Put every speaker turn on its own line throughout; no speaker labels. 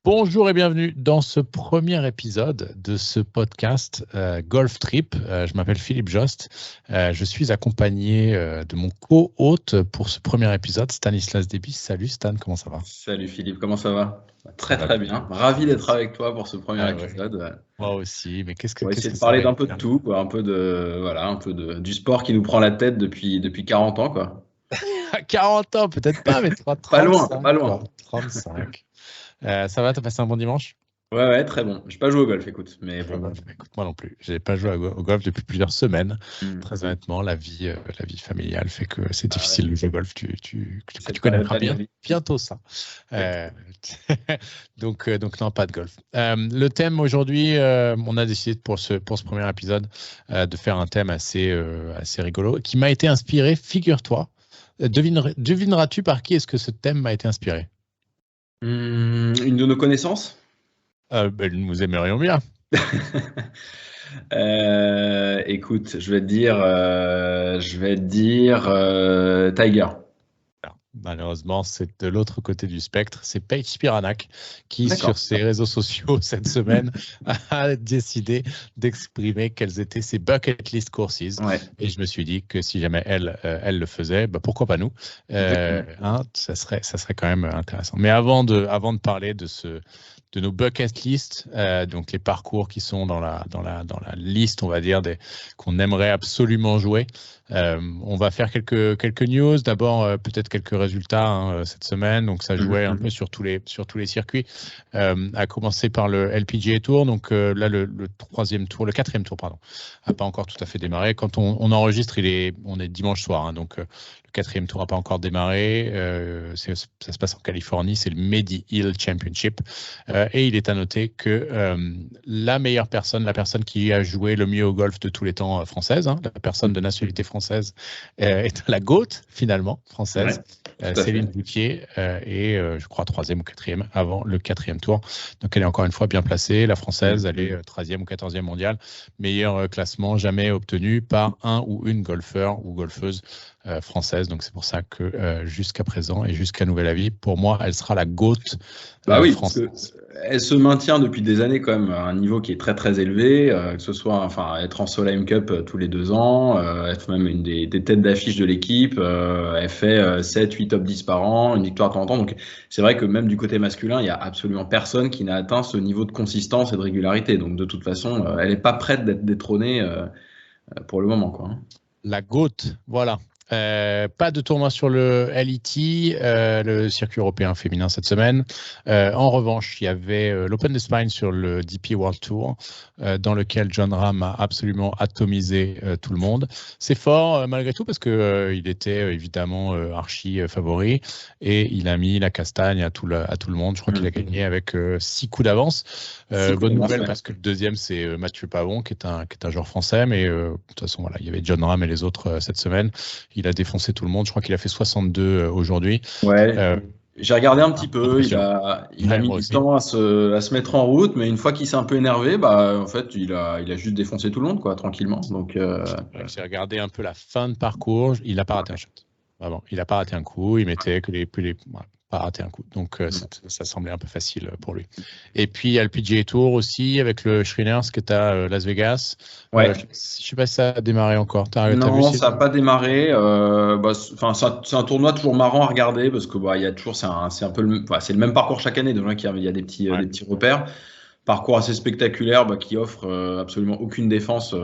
Bonjour et bienvenue dans ce premier épisode de ce podcast Golf Trip. Je m'appelle Philippe Jost. Je suis accompagné de mon co-hôte pour ce premier épisode, Stanislas Debis. Salut Stan, comment ça va?
Salut Philippe, comment ça va?
Ça
Très
va
très
bien.
bien. Ravi d'être avec toi pour ce premier
Ah ouais,
épisode.
moi aussi, mais
On va
qu'est-ce
essayer
que
de
ça va
parler d'un
être
peu de
bien.
tout, quoi, du sport qui nous prend la tête depuis 40 ans, quoi.
À 40 ans, peut-être pas, mais
Pas loin,
35,
pas
quoi.
loin.
35. Ça va, t'as passé un bon dimanche?
Ouais, très bon. Je n'ai pas joué au golf, écoute, mais
Jouer au
bon.
golf. Écoute, moi non plus. Je n'ai pas joué au golf depuis plusieurs semaines.
Hmm.
Très honnêtement, la vie familiale fait que c'est
Ah ouais,
difficile de jouer au golf. Tu
cette
connaîtras
période-là de la vie.
bientôt ça. Euh,
Exactement.
donc non, pas de golf. Le thème aujourd'hui, on a décidé pour ce premier épisode de faire un thème assez rigolo qui m'a été inspiré, figure-toi. Devineras-tu par qui est-ce que ce thème m'a été inspiré?
Une de nos connaissances?
Nous aimerions bien.
Écoute, je vais te dire Tiger.
Alors, malheureusement, c'est de l'autre côté du spectre. C'est Paige Spiranak qui, sur
D'accord.
ses réseaux sociaux cette semaine, a décidé d'exprimer quelles étaient ses bucket list courses.
Ouais,
Et je me suis dit que si jamais elle le faisait, bah, pourquoi pas nous?
exactement.
Ça serait quand même intéressant. Mais avant de parler de nos bucket list, donc les parcours qui sont dans la liste, on va dire, qu'on aimerait absolument jouer. On va faire quelques news. D'abord, peut-être quelques résultats cette semaine. Donc, ça jouait un peu sur tous les circuits. À commencer par le LPGA Tour. Donc là, le quatrième tour, pardon, n'a pas encore tout à fait démarré. Quand on enregistre, on est dimanche soir. Donc, le quatrième tour n'a pas encore démarré. Ça se passe en Californie. C'est le Medi-Hill Championship. Et il est à noter que la personne qui a joué le mieux au golf de tous les temps française, la personne de nationalité française, est la GOAT, finalement, française.
Ouais, tout à
Céline
fait.
Boutier est, je crois, troisième ou quatrième avant le quatrième tour. Donc, elle est encore une fois bien placée. La française, elle est 13e ou 14e mondiale. Meilleur classement jamais obtenu par un ou une golfeur ou golfeuse française. Donc, c'est pour ça que jusqu'à présent et jusqu'à nouvel avis, pour moi, elle sera la GOAT
Bah oui, parce que
française.
elle se maintient depuis des années quand même à un niveau qui est très très élevé, que ce soit enfin être en Solheim Cup tous les 2 ans, être même une des têtes d'affiche de l'équipe, elle fait 7, 8 top 10 par an, une victoire de temps en temps. Donc c'est vrai que même du côté masculin, il y a absolument personne qui n'a atteint ce niveau de consistance et de régularité. Donc de toute façon, elle n'est pas prête d'être détrônée pour le moment, quoi.
La GOAT, voilà. Pas de tournoi sur le LET, le circuit européen féminin cette semaine. En revanche, il y avait l'Open d'Espagne sur le DP World Tour, dans lequel John Ram a absolument atomisé tout le monde. C'est fort malgré tout parce que il était évidemment archi favori et il a mis la castagne à tout le monde. Je crois qu'il a gagné avec 6 coups d'avance. Bonne nouvelle parce que le deuxième c'est Mathieu Pavon qui est un joueur français, mais de toute façon voilà, il y avait John Ram et les autres cette semaine. Il a défoncé tout le monde. Je crois qu'il a fait 62 aujourd'hui.
Ouais. J'ai regardé un petit peu, il
Impressionnant.
a, il a
Ouais,
mis
moi
du
aussi.
temps à se mettre en route, mais une fois qu'il s'est un peu énervé, bah, en fait, il a juste défoncé tout le monde, quoi, tranquillement. Donc,
J'ai regardé un peu la fin de parcours. Il n'a pas raté un shot. Vraiment, il n'a pas raté un coup. Il mettait que voilà, pas raté un coup. Donc, ça semblait un peu facile pour lui. Et puis, il y a le PGA Tour aussi avec le Shriners qui est à Las Vegas.
ouais.
Je ne sais pas si ça a démarré encore. T'as vu
Non, ça n'a pas démarré. Enfin, c'est un tournoi toujours marrant à regarder parce que bah, il y a toujours, c'est un peu c'est le même parcours chaque année. Donc, il y a
Ouais.
des petits repères. Parcours assez spectaculaire bah, qui offre absolument aucune défense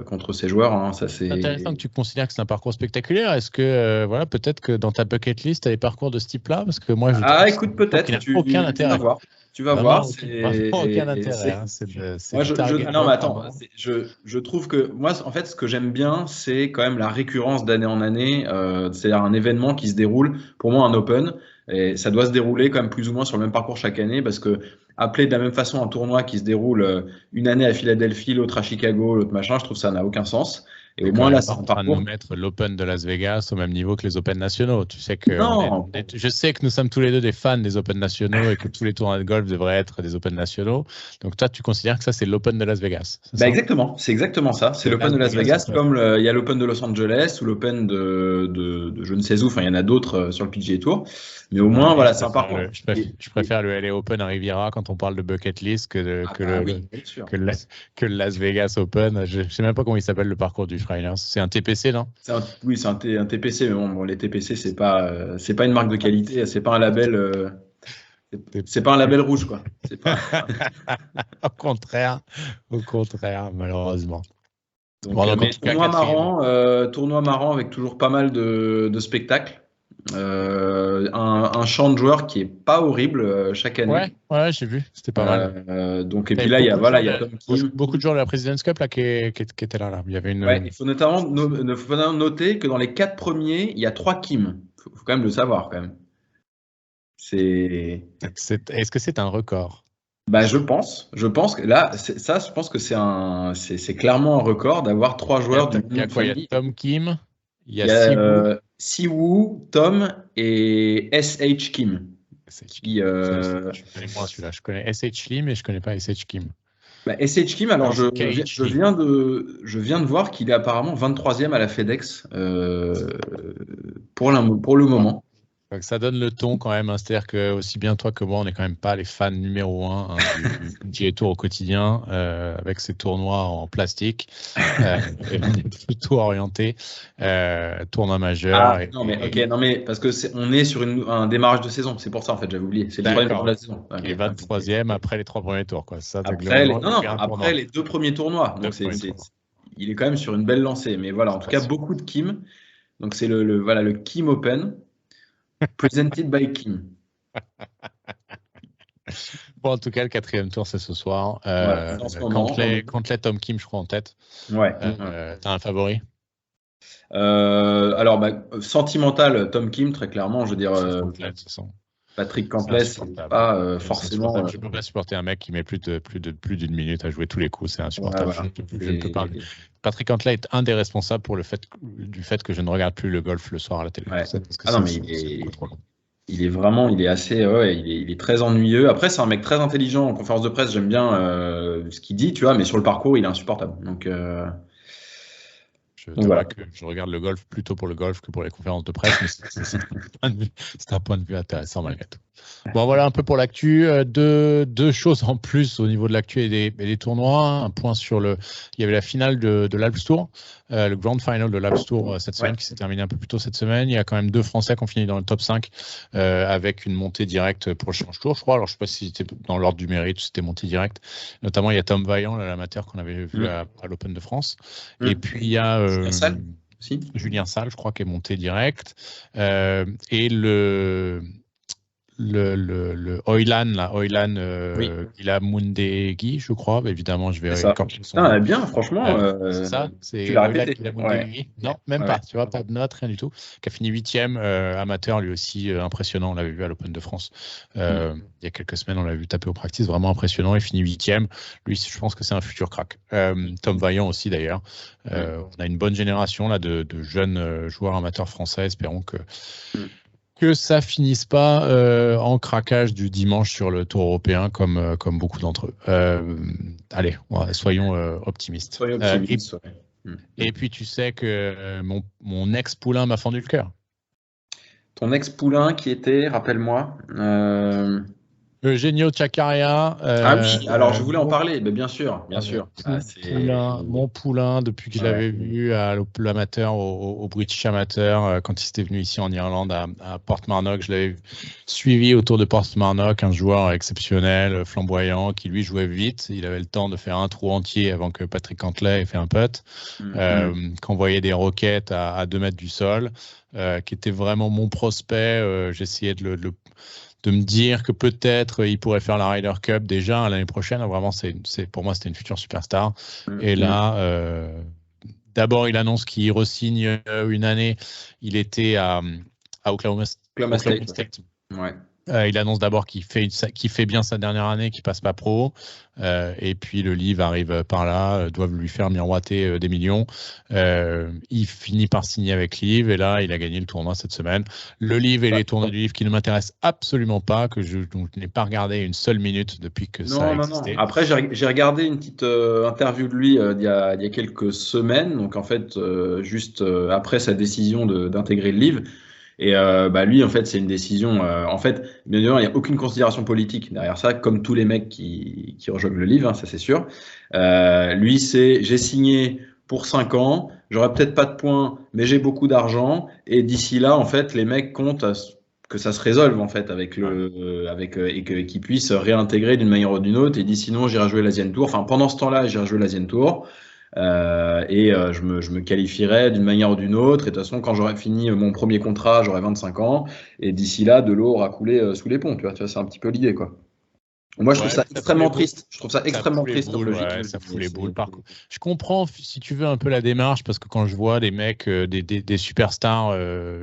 contre ses joueurs, hein. Ça,
C'est intéressant
c'est.
que tu considères que c'est un parcours spectaculaire. Est-ce que, voilà, peut-être que dans ta bucket list, tu as des parcours de ce type-là? Parce que moi, je trouve
Ah,
que c'est
écoute,
un parcours qui
peut-être,
n'a aucun
tu vas
intérêt.
voir. Tu vas voir,
Vraiment, vraiment aucun intérêt. C'est
Moi,
du target
ah non, mais
golf
attends,
avant.
je trouve que moi, en fait, ce que j'aime bien, c'est quand même la récurrence d'année en année. C'est-à-dire un événement qui se déroule, pour moi, un Open, et ça doit se dérouler quand même plus ou moins sur le même parcours chaque année, parce que appeler de la même façon un tournoi qui se déroule une année à Philadelphie, l'autre à Chicago, l'autre machin, je trouve que ça n'a aucun sens. Et au moins là, c'est
en
un
train de nous
parcours.
mettre l'Open de Las Vegas au même niveau que les Open nationaux. Tu sais que
Non,
je sais que nous sommes tous les deux des fans des Open nationaux et que tous les tournois de golf devraient être des Open nationaux. Donc toi, tu considères que ça, c'est l'Open de Las Vegas, c'est
bah
ça?
exactement, c'est exactement ça. C'est
De
l'Open
Las
de Las
Vegas,
Vegas,
ok.
comme il y a l'Open de Los Angeles ou l'Open de je ne sais où. Enfin, il y en a d'autres sur le PGA Tour. Mais au moins,
Ouais,
voilà, c'est un parcours.
je préfère le LA Open à Riviera quand on parle de bucket list
Ah bah oui, bien sûr.
que le Las Vegas Open. Je ne sais même pas comment il s'appelle le parcours du Freilers. C'est un TPC, non?
Oui, c'est un TPC, mais bon, les TPC, c'est pas une marque de qualité, c'est pas un label, c'est pas un label rouge, quoi. C'est pas.
Au contraire, malheureusement.
Donc,
Bon, donc en
mais
tout cas, quatrième.
tournoi marrant avec toujours pas mal de spectacles. Un champ de joueurs qui est pas horrible chaque année.
Ouais, j'ai vu, c'était pas mal.
Donc, et
Il y
puis
avait
là,
beaucoup de gens
il y a Tom Kim.
beaucoup de joueurs de la President's Cup là, qui étaient là. Il y avait
Ouais,
une.
il faut notamment noter que dans les 4 premiers, il y a 3 Kim. Faut quand même le savoir, quand même.
Est-ce que c'est un record?
Bah, je pense que là, je pense que c'est clairement un record d'avoir 3 joueurs du
Il y a
même
quoi? Il y a
famille.
Tom Kim, il y a
Il y a
Siwoo.
Siwoo, Tom et SH Kim.
SH
Qui,
Kim. Je connais moins celui-là. Je connais SH Lee, mais je connais pas SH Kim.
SH Kim, alors
Non, c'est
je viens de voir qu'il est apparemment 23e à la FedEx pour le moment.
Donc, ça donne le ton quand même, hein. C'est-à-dire que aussi bien toi que moi, on n'est quand même pas les fans numéro 1 du PGA Tour au quotidien, avec ces tournois en plastique. Et on est plutôt orienté tournoi majeur.
Non mais parce que on est sur un démarrage de saison, c'est pour ça en fait, j'avais oublié. C'est le troisième tour de la saison.
Et 23e après les 3 premiers tours, quoi. Ça,
après les 2 premiers tournois. Donc il est quand même sur une belle lancée. Mais voilà, en tout cas, beaucoup de Kim. Donc c'est le Kim Open. Presented by Kim.
Bon, en tout cas, le 4e tour, c'est ce soir. Cantlay, Tom Kim, je crois, en tête.
Ouais.
T'as un favori?
Alors, sentimental, Tom Kim, très clairement. Je veux dire, Patrick Cantlay, c'est pas forcément.
Je ne peux pas supporter un mec qui met plus d'une minute à jouer tous les coups. C'est insupportable. Je ne peux pas. Patrick Cantlay est un des responsables pour du fait que je ne regarde plus le golf le soir à la télé.
Ouais. Il est assez, il est très ennuyeux. Après, c'est un mec très intelligent en conférence de presse. J'aime bien ce qu'il dit, tu vois, mais sur le parcours, il est insupportable. Donc
voilà. Que je regarde le golf plutôt pour le golf que pour les conférences de presse, mais c'est un point de vue intéressant malgré tout. Bon, voilà un peu pour l'actu. Deux choses en plus au niveau de l'actu et des tournois. Un point il y avait la finale de l'Alps Tour, le Grand Final de l'Alps Tour cette semaine qui s'est terminé un peu plus tôt cette semaine. Il y a quand même 2 Français qui ont fini dans le top 5 avec une montée directe pour le Challenge Tour, je crois. Alors, je ne sais pas si c'était dans l'ordre du mérite ou si c'était montée directe. Notamment, il y a Tom Vaillant, l'amateur qu'on avait vu à l'Open de France. Et puis, il y a Julien Salle, je crois, qui est monté direct. Et le Oylan Ilamundegui, je crois. Évidemment, je vais
bien, franchement.
C'est ça, c'est
Oylan
Ilamundegui. Non, même pas. Tu vois, pas de note, rien du tout. Qui a fini 8e, amateur, lui aussi impressionnant. On l'avait vu à l'Open de France il y a quelques semaines. On l'a vu taper au practice, vraiment impressionnant. Il finit 8e. Lui, je pense que c'est un futur crack. Tom Vaillant aussi, d'ailleurs. On a une bonne génération là de jeunes joueurs amateurs français. Espérons que ça finisse pas en craquage du dimanche sur le Tour européen comme beaucoup d'entre eux. Allez, soyons optimistes. Et puis tu sais que mon ex-poulain m'a fendu le cœur.
Ton ex-poulain qui était, rappelle-moi
Eugenio Chacarria.
Oui, alors je voulais en parler, mais bien sûr.
Mon poulain, depuis que je l'avais vu à l'amateur, au British Amateur, quand il était venu ici en Irlande, à Portmarnock, je l'avais suivi autour de Portmarnock, un joueur exceptionnel, flamboyant, qui lui jouait vite. Il avait le temps de faire un trou entier avant que Patrick Cantlay ait fait un putt, qu'envoyait des roquettes à 2 mètres du sol, qui était vraiment mon prospect. J'essayais de me dire que peut-être il pourrait faire la Ryder Cup déjà l'année prochaine. Vraiment, pour moi, c'était une future superstar. Et là, d'abord, il annonce qu'il re-signe une année. Il était à Oklahoma State.
Ouais.
Il annonce d'abord qu'il fait bien sa dernière année, qu'il passe pas pro, et puis le livre arrive par là, doivent lui faire miroiter des millions. Il finit par signer avec Liv, et là, il a gagné le tournoi cette semaine. Le livre et les tournois du livre qui ne m'intéressent absolument pas, que je n'ai pas regardé une seule minute depuis que ça a existé.
Après, j'ai regardé une petite interview de lui il y a quelques semaines, donc en fait, juste après sa décision d'intégrer le livre. Et lui, en fait, c'est une décision. En fait, bien évidemment, il n'y a aucune considération politique derrière ça, comme tous les mecs qui rejoignent le livre, hein, ça c'est sûr. Lui, j'ai signé pour 5 ans, j'aurai peut-être pas de points, mais j'ai beaucoup d'argent. Et d'ici là, en fait, les mecs comptent que ça se résolve en fait avec et qu'ils puissent réintégrer d'une manière ou d'une autre. Et dit sinon, j'irai jouer l'Asian Tour. Enfin, pendant ce temps-là, j'irai jouer l'Asian Tour. Je me qualifierai d'une manière ou d'une autre. Et de toute façon, quand j'aurai fini mon premier contrat, j'aurai 25 ans. Et d'ici là, de l'eau aura coulé sous les ponts. Tu vois, c'est un petit peu l'idée, quoi. Moi, je trouve ça extrêmement triste. Je trouve ça extrêmement triste.
Ça fout les boules. Par contre, je comprends, si tu veux, un peu la démarche, parce que quand je vois des mecs, des superstars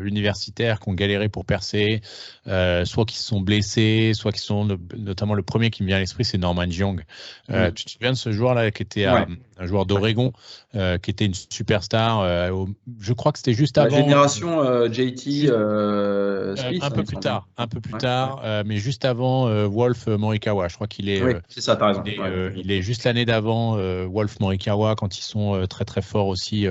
universitaires qui ont galéré pour percer, soit qui se sont blessés, soit qui sont, notamment le premier qui me vient à l'esprit, c'est Norman Young. Tu te souviens de ce joueur-là qui était un joueur d'Oregon, qui était une superstar. Je crois que c'était juste avant.
La génération JT Smith.
Un peu plus tard, mais juste avant Wolf Morikawa. Je crois qu'il est.
C'est ça, t'as raison.
Il est juste l'année d'avant Wolf Morikawa, quand ils sont très très forts aussi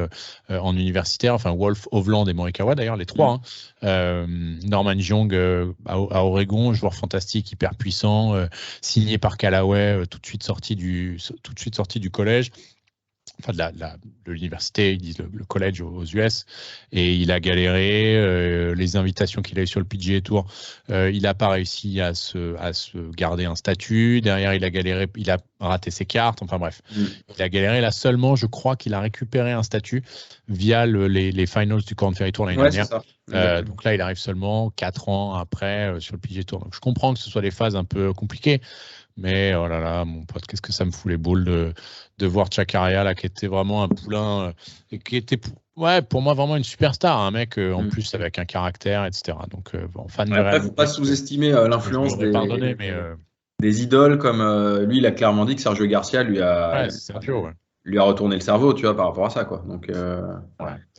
en universitaire. Enfin, Wolf, Hovland et Morikawa, d'ailleurs, les trois. Norman Young à Oregon, joueur fantastique, hyper puissant, signé par Callaway, tout de suite sorti du collège. Enfin, de l'université, ils disent le collège aux US, et il a galéré. Les invitations qu'il a eues sur le PGA Tour, il n'a pas réussi à se garder un statut. Derrière, il a galéré, il a raté ses cartes. Enfin bref, il a galéré. Là seulement, je crois qu'il a récupéré un statut via les finals du Corn Ferry Tour l'année dernière. Donc là, il arrive seulement 4 ans après sur le PGA Tour. Donc je comprends que ce soit des phases un peu compliquées. Mais oh là là, mon pote, qu'est-ce que ça me fout les boules de voir Chacarria là, qui était vraiment un poulain, et qui était pour moi vraiment une superstar, un mec en plus avec un caractère, etc. Donc fan de
Après, il ne faut pas sous-estimer l'influence des idoles comme lui, il a clairement dit que Sergio Garcia lui a retourné le cerveau, tu vois, par rapport à ça, quoi. Donc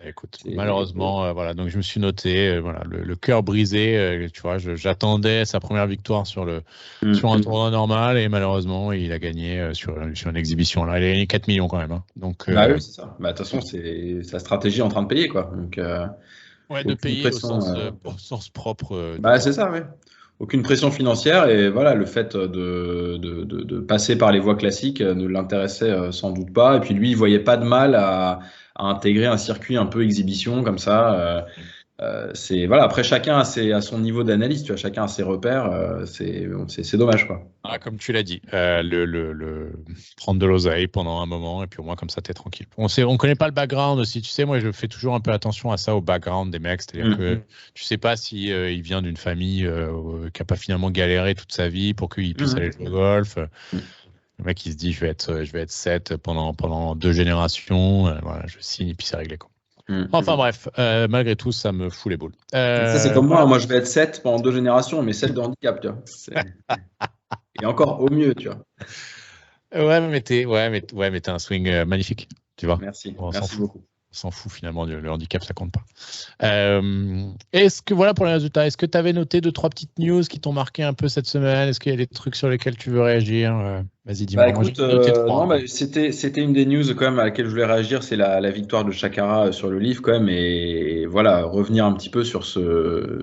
écoute, malheureusement, voilà, donc je me suis noté, le cœur brisé, tu vois, j'attendais sa première victoire sur un tournoi normal, et malheureusement, il a gagné sur une exhibition. Là, il a gagné 4 millions quand même. Hein. Donc,
oui, c'est ça. De toute façon, c'est sa stratégie en train de payer, quoi. Donc,
de payer au sens propre.
C'est ça, oui. Aucune pression financière, et voilà, le fait de passer par les voies classiques ne l'intéressait sans doute pas. Et puis lui, il voyait pas de mal à intégrer un circuit un peu exhibition comme ça. Après, chacun a son niveau d'analyse, tu vois, chacun a ses repères. C'est dommage, quoi.
Comme tu l'as dit, prendre de l'oseille pendant un moment, et puis au moins comme ça, t'es tranquille. On connaît pas le background aussi, tu sais. Moi, je fais toujours un peu attention à ça, au background des mecs. C'est-à-dire que tu sais pas si il vient d'une famille qui a pas finalement galéré toute sa vie pour qu'il puisse aller jouer au golf. Le mec, il se dit, je vais être 7 pendant 2 générations. Voilà, je signe et puis c'est réglé, quoi. Enfin bref, malgré tout, ça me fout les boules.
Ça, c'est comme moi, je vais être 7 pendant 2 générations, mais 7 de handicap, tu vois. Et encore au mieux, tu vois.
Mais t'as un swing magnifique, tu vois.
Merci
Merci
beaucoup.
On s'en fout finalement, le handicap, ça compte pas. Est-ce que, voilà pour les résultats, est-ce que tu avais noté 2-3 petites news qui t'ont marqué un peu cette semaine? Est-ce qu'il y a des trucs sur lesquels tu veux réagir? Vas-y, dis-moi.
Écoute, c'était une des news quand même à laquelle je voulais réagir, c'est la victoire de Chacarra sur le livre quand même, et voilà, revenir un petit peu sur ce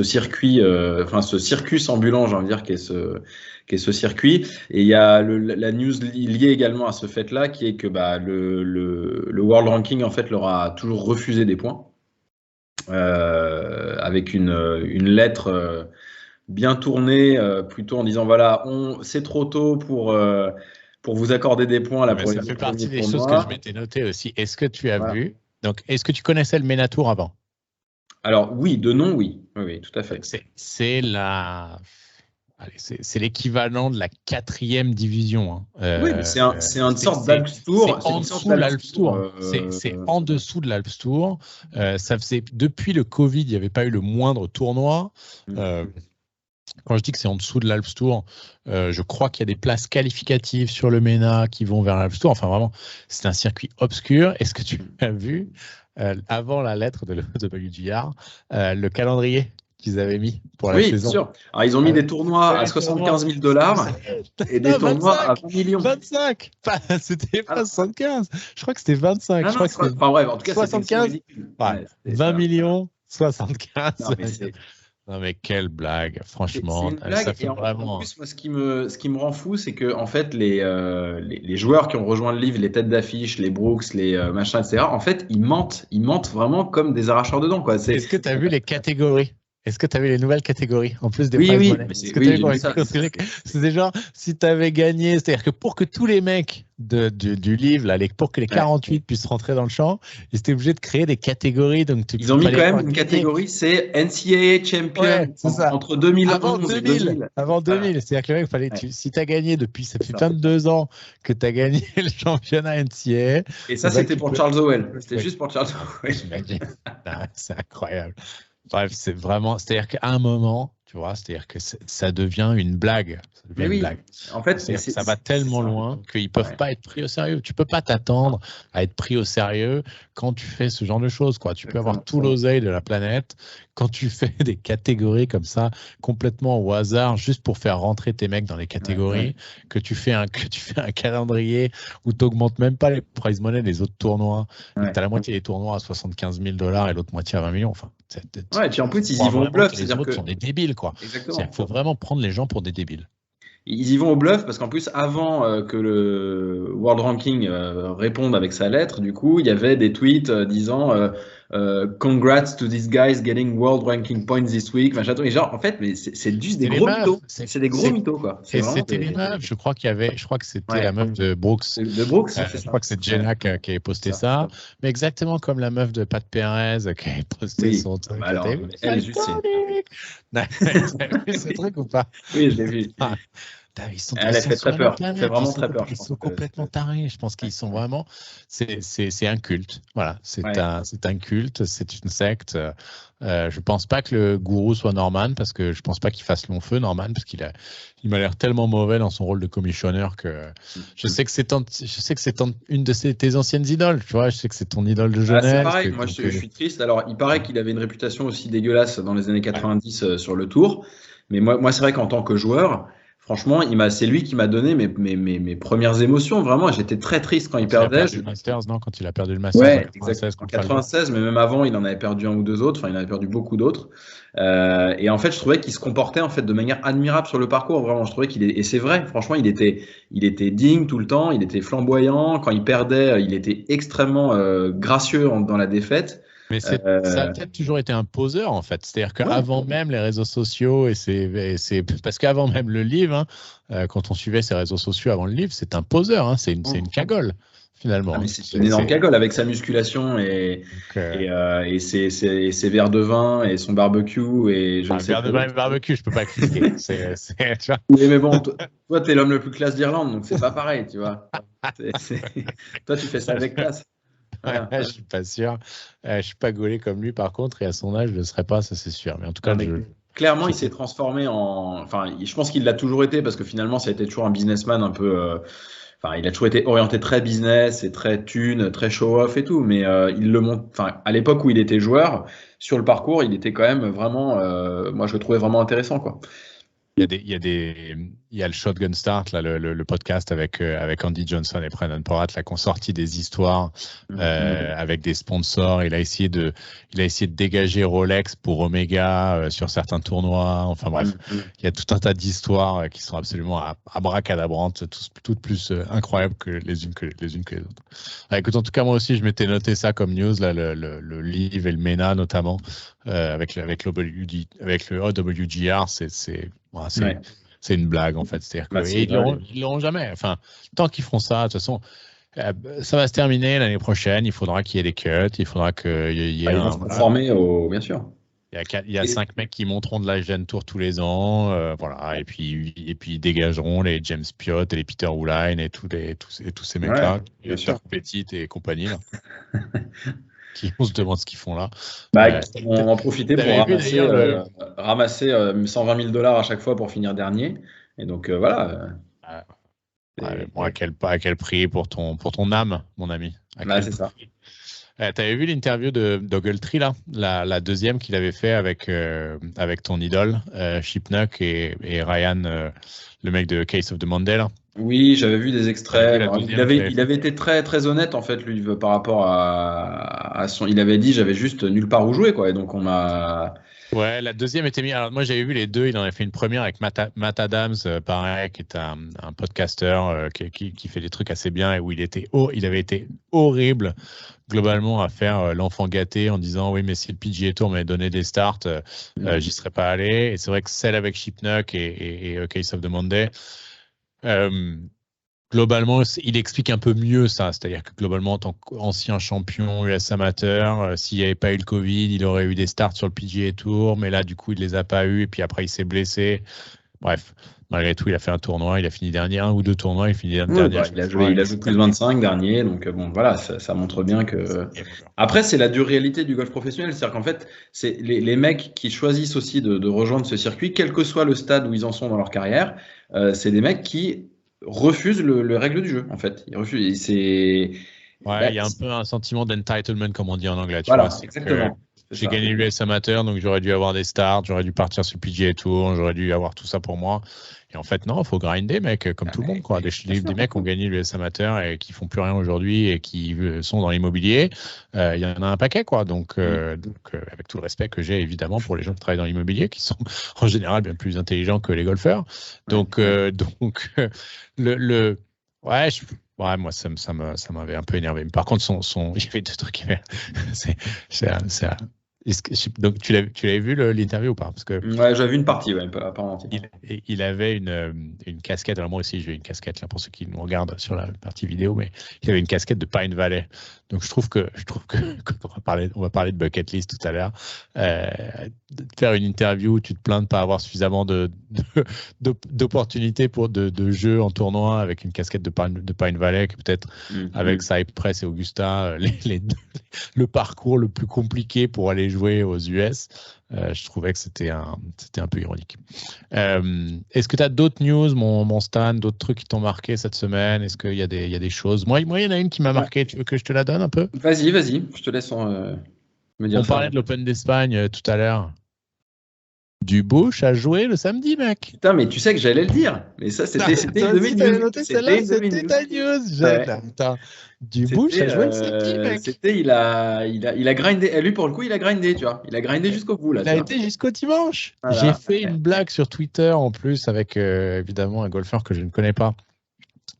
circuit, ce circus ambulant, j'ai envie de dire, qui est ce circuit. Et il y a la news liée également à ce fait-là, qui est que le World Ranking en fait leur a toujours refusé des points, avec une lettre bien tournée, plutôt en disant voilà, c'est trop tôt pour vous accorder des points là.
Ça fait partie des choses que je m'étais noté aussi. Est-ce que tu as vu? Donc, est-ce que tu connaissais le MENA Tour avant?
Alors oui, de nom, oui, tout à fait.
C'est l'équivalent de la 4e division.
Oui, mais c'est une sorte d'Alps Tour.
C'est en dessous de l'Alps Tour. C'est en dessous de l'Alps Tour. Ça faisait, depuis le Covid, il n'y avait pas eu le moindre tournoi. Quand je dis que c'est en dessous de l'Alps Tour, je crois qu'il y a des places qualificatives sur le MENA qui vont vers l'Alps Tour. Enfin, vraiment, c'est un circuit obscur. Est-ce que tu as vu, avant la lettre de WGR, le calendrier qu'ils avaient mis pour la saison?
Oui, bien sûr. Alors, ils ont mis des tournois à 75 000 $ et des tournois à 20 millions.
25. C'était pas 75. Je crois que c'était 25.
Je crois que c'était... Enfin bref, en tout cas,
75. Ouais, 20 millions, 75.
Non, mais
non mais quelle blague, franchement.
C'est une blague.
Ça fait vraiment...
En plus, moi, ce qui me rend fou, c'est que en fait, les joueurs qui ont rejoint le livre, les têtes d'affiche, les Brooks, les machins, etc., en fait, ils mentent vraiment comme des arracheurs de dents, quoi.
Est-ce que tu as vu les catégories? Est-ce que tu as vu les nouvelles catégories en plus des
Oui,
prize
oui,
money? C'était genre, si tu avais gagné, c'est-à-dire que pour que tous les mecs du livre, là, pour que les 48 puissent rentrer dans le champ, ils étaient obligés de créer des catégories. Donc
ils ont mis quand même une catégorie, c'est NCAA Champion entre 2011 et 2000.
Avant 2000, c'est-à-dire que le mec, fallait, si tu as gagné depuis, ça fait 22 ans que tu as gagné le championnat NCAA.
Et ça, c'était pour Charles Howell. C'était juste pour Charles Howell.
C'est incroyable. Bref, c'est-à-dire qu'à un moment, tu vois, c'est-à-dire que ça devient une blague. Ça devient une blague.
En fait,
ça va tellement loin qu'ils ne peuvent pas être pris au sérieux. Tu ne peux pas t'attendre à être pris au sérieux quand tu fais ce genre de choses, quoi. Tu peux avoir tout l'oseille de la planète. Quand tu fais des catégories comme ça, complètement au hasard, juste pour faire rentrer tes mecs dans les catégories, que tu fais un calendrier où tu n'augmentes même pas les prize money des autres tournois, tu as la moitié des tournois à 75 000 $ et l'autre moitié à 20 millions. Enfin,
et puis en plus, ils y vont au bluff.
Les autres sont des débiles, quoi. Il faut vraiment prendre les gens pour des débiles.
Ils y vont au bluff parce qu'en plus, avant que le World Ranking réponde avec sa lettre, du coup, il y avait des tweets disant Congrats to these guys getting World Ranking points this week. Et genre, en fait, mais c'est juste des gros mythos. C'est des gros mythos, quoi.
Et c'était les meufs. Je crois que c'était la meuf de Brooks.
De Brooks, c'est ça.
Je crois que c'est Jenna qui avait posté ça. Mais exactement comme la meuf de Pat Perez qui avait posté son truc.
Alors, elle, juste,
c'est ce truc ou pas?
Oui, je l'ai vu. Elle a fait très peur. Elle fait vraiment très peur.
Ils sont complètement tarés. Je pense qu'ils sont vraiment. C'est un culte. Voilà. C'est un culte. C'est une secte. Je pense pas que le gourou soit Norman parce que je pense pas qu'il fasse long feu, Norman, parce qu'il m'a l'air tellement mauvais dans son rôle de commissionneur que je sais que c'est une de tes anciennes idoles. Tu vois, je sais que c'est ton idole de jeunesse.
C'est pareil. Moi, je suis triste. Alors, il paraît qu'il avait une réputation aussi dégueulasse dans les années 90 sur le tour. Mais moi, c'est vrai qu'en tant que joueur. Franchement, c'est lui qui m'a donné mes premières émotions. Vraiment, j'étais très triste quand il perdait.
Perdu le Masters, non? Quand il a perdu le Masters
en 96, mais même avant, il en avait perdu un ou deux autres. Enfin, il en avait perdu beaucoup d'autres. Et en fait, je trouvais qu'il se comportait en fait de manière admirable sur le parcours. Vraiment, je trouvais et c'est vrai. Franchement, il était digne tout le temps. Il était flamboyant. Quand il perdait, il était extrêmement gracieux dans la défaite.
Mais ça a peut-être toujours été un poseur, en fait. C'est-à-dire qu'avant même les réseaux sociaux, parce qu'avant même le livre, quand on suivait ces réseaux sociaux avant le livre, c'est un poseur, hein, c'est une cagole, finalement.
C'est une énorme cagole avec sa musculation et ses verres de vin et son barbecue. Et
verre de vin et barbecue, je peux pas critiquer.
Oui, mais bon, toi, t'es l'homme le plus classe d'Irlande, donc c'est pas pareil, tu vois. Toi, tu fais ça avec classe.
Voilà. Je suis pas sûr. Je suis pas gaulé comme lui, par contre, et à son âge, je ne le serais pas, ça c'est sûr. Mais en tout cas,
clairement, il s'est transformé Enfin, je pense qu'il l'a toujours été parce que finalement, ça a été toujours un businessman un peu. Enfin, il a toujours été orienté très business et très thune, très show-off et tout. Mais il le montre. Enfin, à l'époque où il était joueur, sur le parcours, il était quand même vraiment. Moi, je le trouvais vraiment intéressant, quoi.
Il y a le Shotgun Start, là, le podcast avec Andy Johnson et Brendan Porat, là, qui ont sorti des histoires avec des sponsors. Il a essayé de dégager Rolex pour Omega sur certains tournois. Enfin bref, il y a tout un tas d'histoires qui sont absolument abracadabrantes, toutes plus incroyables que les unes que les autres. Alors, écoute, en tout cas, moi aussi, je m'étais noté ça comme news, là, le livre et le MENA notamment, avec le OWGR, c'est une blague, en fait. C'est-à-dire qu'ils l'auront jamais. Enfin, tant qu'ils feront ça, de toute façon, ça va se terminer l'année prochaine. Il faudra qu'il y ait des cuts. Il faudra qu'il y ait
ils vont se conformer bien sûr.
Il y a 5 mecs qui monteront de la Gen Tour tous les ans. Voilà. Et puis, ils dégageront les James Piot et les Peter Uihlein et tous ces mecs-là.
Bien sûr.
Petit et compagnie. Là. on se demande ce qu'ils font là.
Qui vont en profiter pour ramasser 120 000 $ à chaque fois pour finir dernier. Et donc voilà.
Bon, à quel prix pour ton âme, mon ami?
C'est ça.
Tu avais vu l'interview d'Ogletree, là, la deuxième qu'il avait fait avec ton idole, Shipnuck et Ryan, le mec de Case of the Monday, là.
Oui, j'avais vu des extraits. Il avait été très très honnête en fait, lui, par rapport à son. Il avait dit j'avais juste nulle part où jouer, quoi. Et donc on m'a.
Ouais, la deuxième était mise. Alors moi j'avais vu les deux. Il en avait fait une première avec Matt Adams, pareil, qui est un podcasteur qui fait des trucs assez bien et où il avait été horrible globalement à faire l'enfant gâté en disant oui mais si le PGA Tour m'avait donné des starts, j'y serais pas allé. Et c'est vrai que celle avec Shipnuck et Case of the Monday. Globalement, il explique un peu mieux ça, c'est-à-dire que globalement, en tant qu'ancien champion US amateur, s'il n'y avait pas eu le Covid, il aurait eu des starts sur le PGA Tour, mais là, du coup, il ne les a pas eu, et puis après, il s'est blessé. Bref, malgré tout, il a fait un tournoi, il a fini dernier, 1 ou 2 tournois, il finit dernier.
Il a joué plus 25 dernier, donc bon, voilà, ça montre bien que. Après, c'est la dure réalité du golf professionnel, c'est-à-dire qu'en fait, c'est les mecs qui choisissent aussi de rejoindre ce circuit, quel que soit le stade où ils en sont dans leur carrière, c'est des mecs qui refuse le règle du jeu, en fait. Il refuse. Il
y a un peu un sentiment d'entitlement, comme on dit en anglais.
Voilà, exactement.
J'ai gagné l'US amateur, donc j'aurais dû avoir des starts, j'aurais dû partir sur le PGA Tour, j'aurais dû avoir tout ça pour moi. Et en fait, non, il faut grinder, mec, comme tout le monde, quoi. Des mecs qui ont gagné l'US amateur et qui font plus rien aujourd'hui et qui sont dans l'immobilier, il y en a un paquet, quoi. Donc, avec tout le respect que j'ai évidemment pour les gens qui travaillent dans l'immobilier, qui sont en général bien plus intelligents que les golfeurs. Donc, moi, ça m'avait un peu énervé. Mais par contre, il y avait deux trucs. Donc, tu l'avais vu l'interview ou pas? Parce que
ouais, j'avais vu une partie, pas en entier.
Il avait une casquette. Alors moi aussi, j'ai une casquette là pour ceux qui nous regardent sur la partie vidéo, mais il avait une casquette de Pine Valley. Donc je trouve que quand on va parler de bucket list tout à l'heure, de faire une interview où tu te plains de ne pas avoir suffisamment d'opportunités de jeu en tournoi avec une casquette de Pine Valley, qui peut-être avec Cypress et Augusta, le parcours le plus compliqué pour aller jouer aux US. Je trouvais que c'était un peu ironique. Est-ce que tu as d'autres news, mon Stan, d'autres trucs qui t'ont marqué cette semaine? Est-ce qu'il y a des choses? Moi, il y en a une qui m'a marqué. Tu veux que je te la donne un peu?
Vas-y, je te laisse me dire.
On parlait de l'Open d'Espagne tout à l'heure. Dubush a joué le samedi, mec.
Putain, mais tu sais que j'allais le dire. Mais ça, c'était une de mes news.
C'était ta news. Dubush a joué le samedi, mec.
Il a grindé. Lui, pour le coup, il a grindé, tu vois. Il a grindé jusqu'au bout, là.
Il a été jusqu'au dimanche. Voilà. J'ai fait une blague sur Twitter, en plus, avec évidemment un golfeur que je ne connais pas,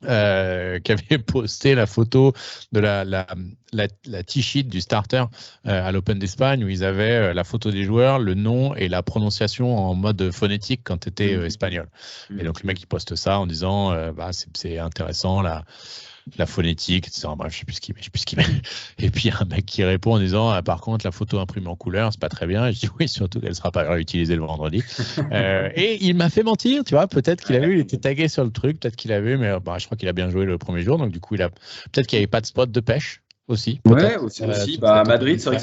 qui avait posté la photo de la tee-sheet du starter à l'Open d'Espagne, où ils avaient la photo des joueurs, le nom et la prononciation en mode phonétique quand tu étais espagnol. Et donc le mec il poste ça en disant c'est intéressant la phonétique, etc. Bref, je sais plus ce qu'il met. Et puis un mec qui répond en disant par contre la photo imprimée en couleur c'est pas très bien. Et je dis oui, surtout qu'elle sera pas réutilisée le vendredi. Et il m'a fait mentir, tu vois. Peut-être qu'il a vu, il était tagué sur le truc, peut-être qu'il a vu, mais je crois qu'il a bien joué le premier jour. Donc du coup peut-être qu'il n'y avait pas de spot de pêche aussi.
Ouais, aussi. À Madrid, c'est vrai que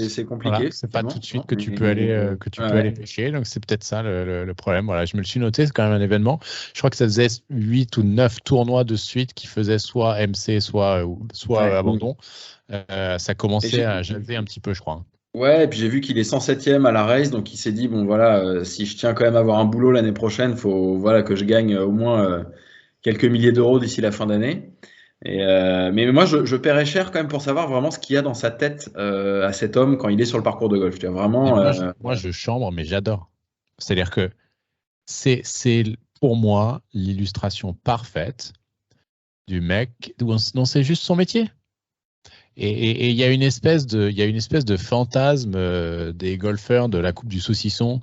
c'est compliqué.
Voilà, c'est pas tout de suite que tu peux aller pêcher. Donc c'est peut-être ça le problème. Voilà, je me le suis noté, c'est quand même un événement. Je crois que ça faisait 8 ou 9 tournois de suite qui faisaient soit MC, soit abandon. Ça commençait à jaser un petit peu, je crois.
Ouais, et puis j'ai vu qu'il est 107e à la race, donc il s'est dit bon voilà, si je tiens quand même à avoir un boulot l'année prochaine, faut que je gagne au moins quelques milliers d'euros d'ici la fin d'année. Mais moi, je paierais cher quand même pour savoir vraiment ce qu'il y a dans sa tête à cet homme quand il est sur le parcours de golf. Vraiment,
moi, je chambre, mais j'adore. C'est-à-dire que c'est pour moi l'illustration parfaite du mec dont c'est juste son métier. Et il y a une espèce de fantasme des golfeurs de la Coupe du Saucisson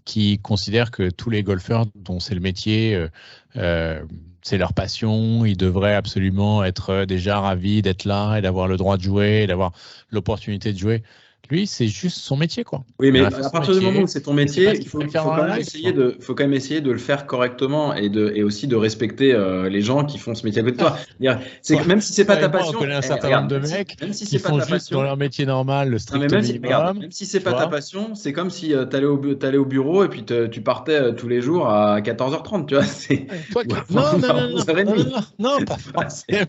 qui considèrent que tous les golfeurs dont c'est le métier, c'est leur passion, ils devraient absolument être déjà ravis d'être là et d'avoir le droit de jouer, et d'avoir l'opportunité de jouer. Lui, c'est juste son métier, quoi.
Oui, mais à partir du moment où c'est ton métier, il faut quand même essayer de le faire correctement et aussi de respecter les gens qui font ce métier à côté de toi. Même si c'est pas ta passion,
on connaît un certain nombre de mecs qui font juste dans leur métier normal le strict minimum.
Même si c'est pas ta passion, c'est comme si tu allais au bureau et puis tu partais tous les jours à 14h30, tu vois.
Non, pas forcément.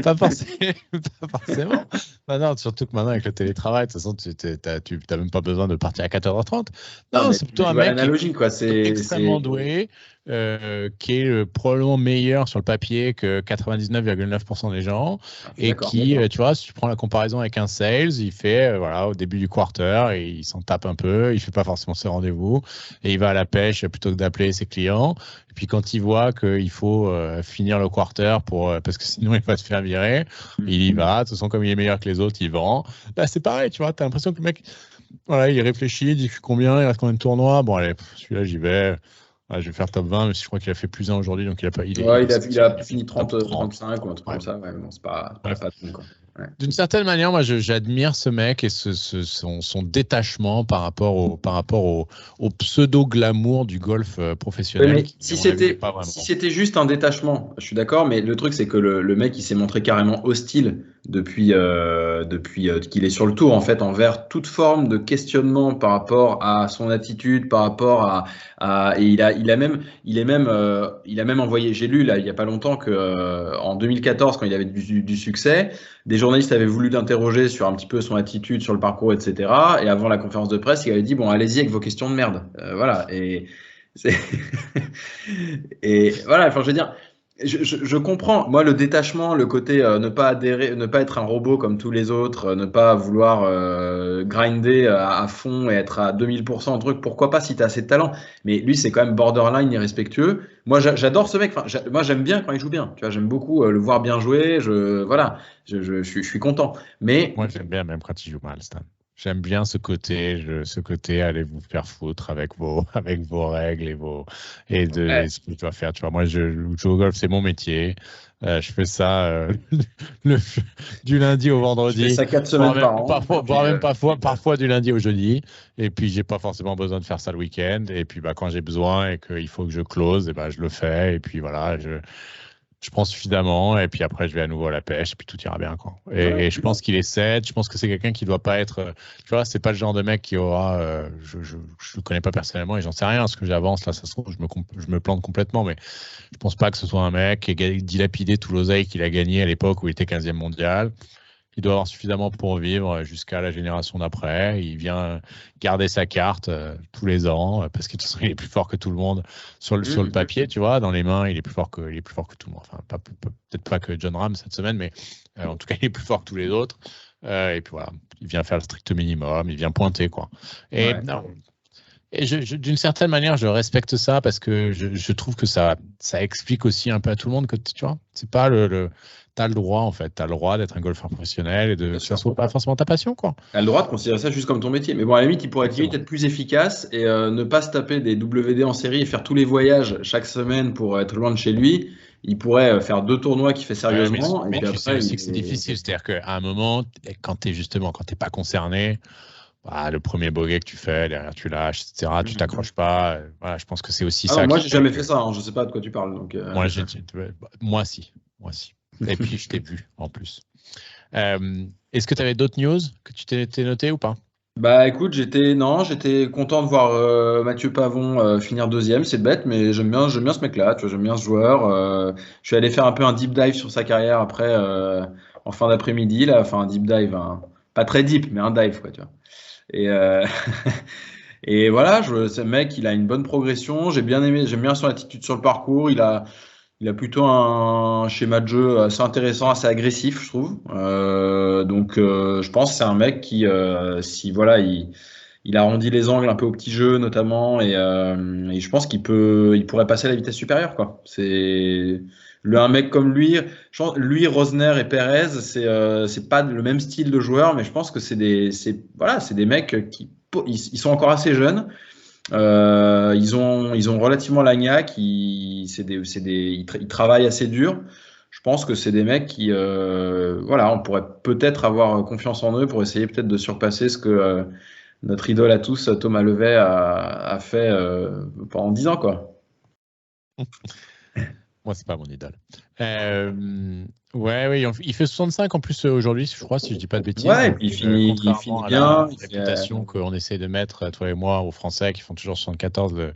Pas forcément. Non, surtout que maintenant avec le télétravail, de toute façon, tu n'as même pas besoin de partir à 14h30. Non, c'est plutôt un mec qui est extrêmement doué, qui est probablement meilleur sur le papier que 99,9% des gens, et qui, tu vois, si tu prends la comparaison avec un sales, il fait, au début du quarter, et il s'en tape un peu, il fait pas forcément ses rendez-vous, et il va à la pêche plutôt que d'appeler ses clients. Et puis quand il voit qu'il faut finir le quarter parce que sinon il va se faire virer, il y va. De toute façon, comme il est meilleur que les autres, il vend. Là, c'est pareil, tu vois, tu as l'impression que le mec, il réfléchit, il dit combien, il reste combien de tournois. Bon, allez, celui-là, j'y vais. Je vais faire top 20, mais je crois qu'il a fait plus 1 aujourd'hui, donc il a pas. Il
a fini 35 ou un truc comme ça. Ouais, bon, c'est pas bon, quoi. Ouais.
D'une certaine manière, moi, j'admire ce mec et son détachement par rapport au pseudo-glamour du golf professionnel.
Mais si c'était juste un détachement, je suis d'accord, mais le truc, c'est que le mec, il s'est montré carrément hostile depuis qu'il est sur le tour, en fait, envers toute forme de questionnement par rapport à son attitude, par rapport et il a même envoyé, j'ai lu là il y a pas longtemps que en 2014, quand il avait du succès, des journalistes avaient voulu l'interroger sur un petit peu son attitude, sur le parcours, etc. Et avant la conférence de presse, il avait dit bon, allez-y avec vos questions de merde, voilà. Et voilà. Enfin, je veux dire. Je comprends, moi, le détachement, le côté ne pas adhérer, ne pas être un robot comme tous les autres, ne pas vouloir grinder à fond et être à 2000% en truc, pourquoi pas si tu as assez de talent. Mais lui, c'est quand même borderline irrespectueux. Moi, j'adore ce mec. Moi, j'aime bien quand il joue bien. Tu vois, j'aime beaucoup le voir bien jouer. Je suis content. Mais
moi, j'aime bien même quand il joue mal, Stan. J'aime bien ce côté, allez vous faire foutre avec vos règles et ce que tu vas faire. Tu vois, moi, je joue au golf, c'est mon métier. Je fais ça du lundi au vendredi.
Je fais ça 4 semaines par an.
Parfois du lundi au jeudi. Et puis, j'ai pas forcément besoin de faire ça le week-end. Et puis, quand j'ai besoin et qu'il faut que je close, je le fais. Et puis, voilà, je prends suffisamment et puis après je vais à nouveau à la pêche et puis tout ira bien, quoi. Et je pense qu'il est 7, je pense que c'est quelqu'un qui doit pas être, tu vois, c'est pas le genre de mec qui aura, je le connais pas personnellement et j'en sais rien, ce que j'avance là, ça se trouve, je me plante complètement, mais je pense pas que ce soit un mec qui ait dilapidé tout l'oseille qu'il a gagné à l'époque où il était 15e mondial. Il doit avoir suffisamment pour vivre jusqu'à la génération d'après. Il vient garder sa carte tous les ans parce qu'il est plus fort que tout le monde sur le papier, tu vois. Dans les mains, il est plus fort que tout le monde. Enfin, peut-être pas que Jon Rahm cette semaine, mais en tout cas, il est plus fort que tous les autres. Et puis voilà, il vient faire le strict minimum, il vient pointer, quoi. Et d'une certaine manière, je respecte ça parce que je trouve que ça explique aussi un peu à tout le monde que, tu vois, c'est pas t'as le droit, en fait. T'as le droit d'être un golfeur professionnel et de ça soit pas forcément ta passion, quoi.
T'as le droit de considérer ça juste comme ton métier. Mais bon, à la limite, il pourrait être plus efficace et ne pas se taper des WD en série et faire tous les voyages chaque semaine pour être loin de chez lui. Il pourrait faire 2 tournois qu'il fait sérieusement.
Mais tu sais aussi que c'est difficile. C'est-à-dire qu'à un moment, quand t'es pas concerné, le premier bogey que tu fais, derrière tu lâches, etc. Tu t'accroches pas. Voilà, je pense que c'est aussi ça.
Moi, j'ai jamais fait ça. Je sais pas de quoi tu parles. Donc,
Moi, si. Et puis, je t'ai vu, en plus. Est-ce que tu avais d'autres news que tu t'es noté ou pas?
Écoute, j'étais content de voir Mathieu Pavon finir 2e. C'est bête, mais j'aime bien ce mec-là. Tu vois, j'aime bien ce joueur. Je suis allé faire un peu un deep dive sur sa carrière après, en fin d'après-midi. Là, enfin, un deep dive, pas très deep, mais un dive, quoi, tu vois. Et, et voilà, ce mec, il a une bonne progression. J'aime bien son attitude sur le parcours. Il a plutôt un schéma de jeu assez intéressant, assez agressif, je trouve. Donc, je pense que c'est un mec qui, si voilà, il arrondit les angles un peu au petit jeu notamment, et je pense il pourrait passer à la vitesse supérieure, quoi. Un mec comme lui, Rosner et Perez, c'est pas le même style de joueur, mais je pense que c'est des mecs qui ils sont encore assez jeunes. Ils ont relativement l'agnac, ils travaillent assez dur. je pense que c'est des mecs qui, voilà, on pourrait peut-être avoir confiance en eux pour essayer peut-être de surpasser ce que notre idole à tous, Thomas Levet, a fait pendant 10 ans, quoi.
Moi, c'est pas mon idole. Ouais, il fait 65 en plus aujourd'hui, je crois, si je dis pas de bêtises.
Ouais, et
donc,
puis il finit
contrairement
bien.
à la réputation qu'on essaie de mettre, toi et moi, aux Français qui font toujours 74 le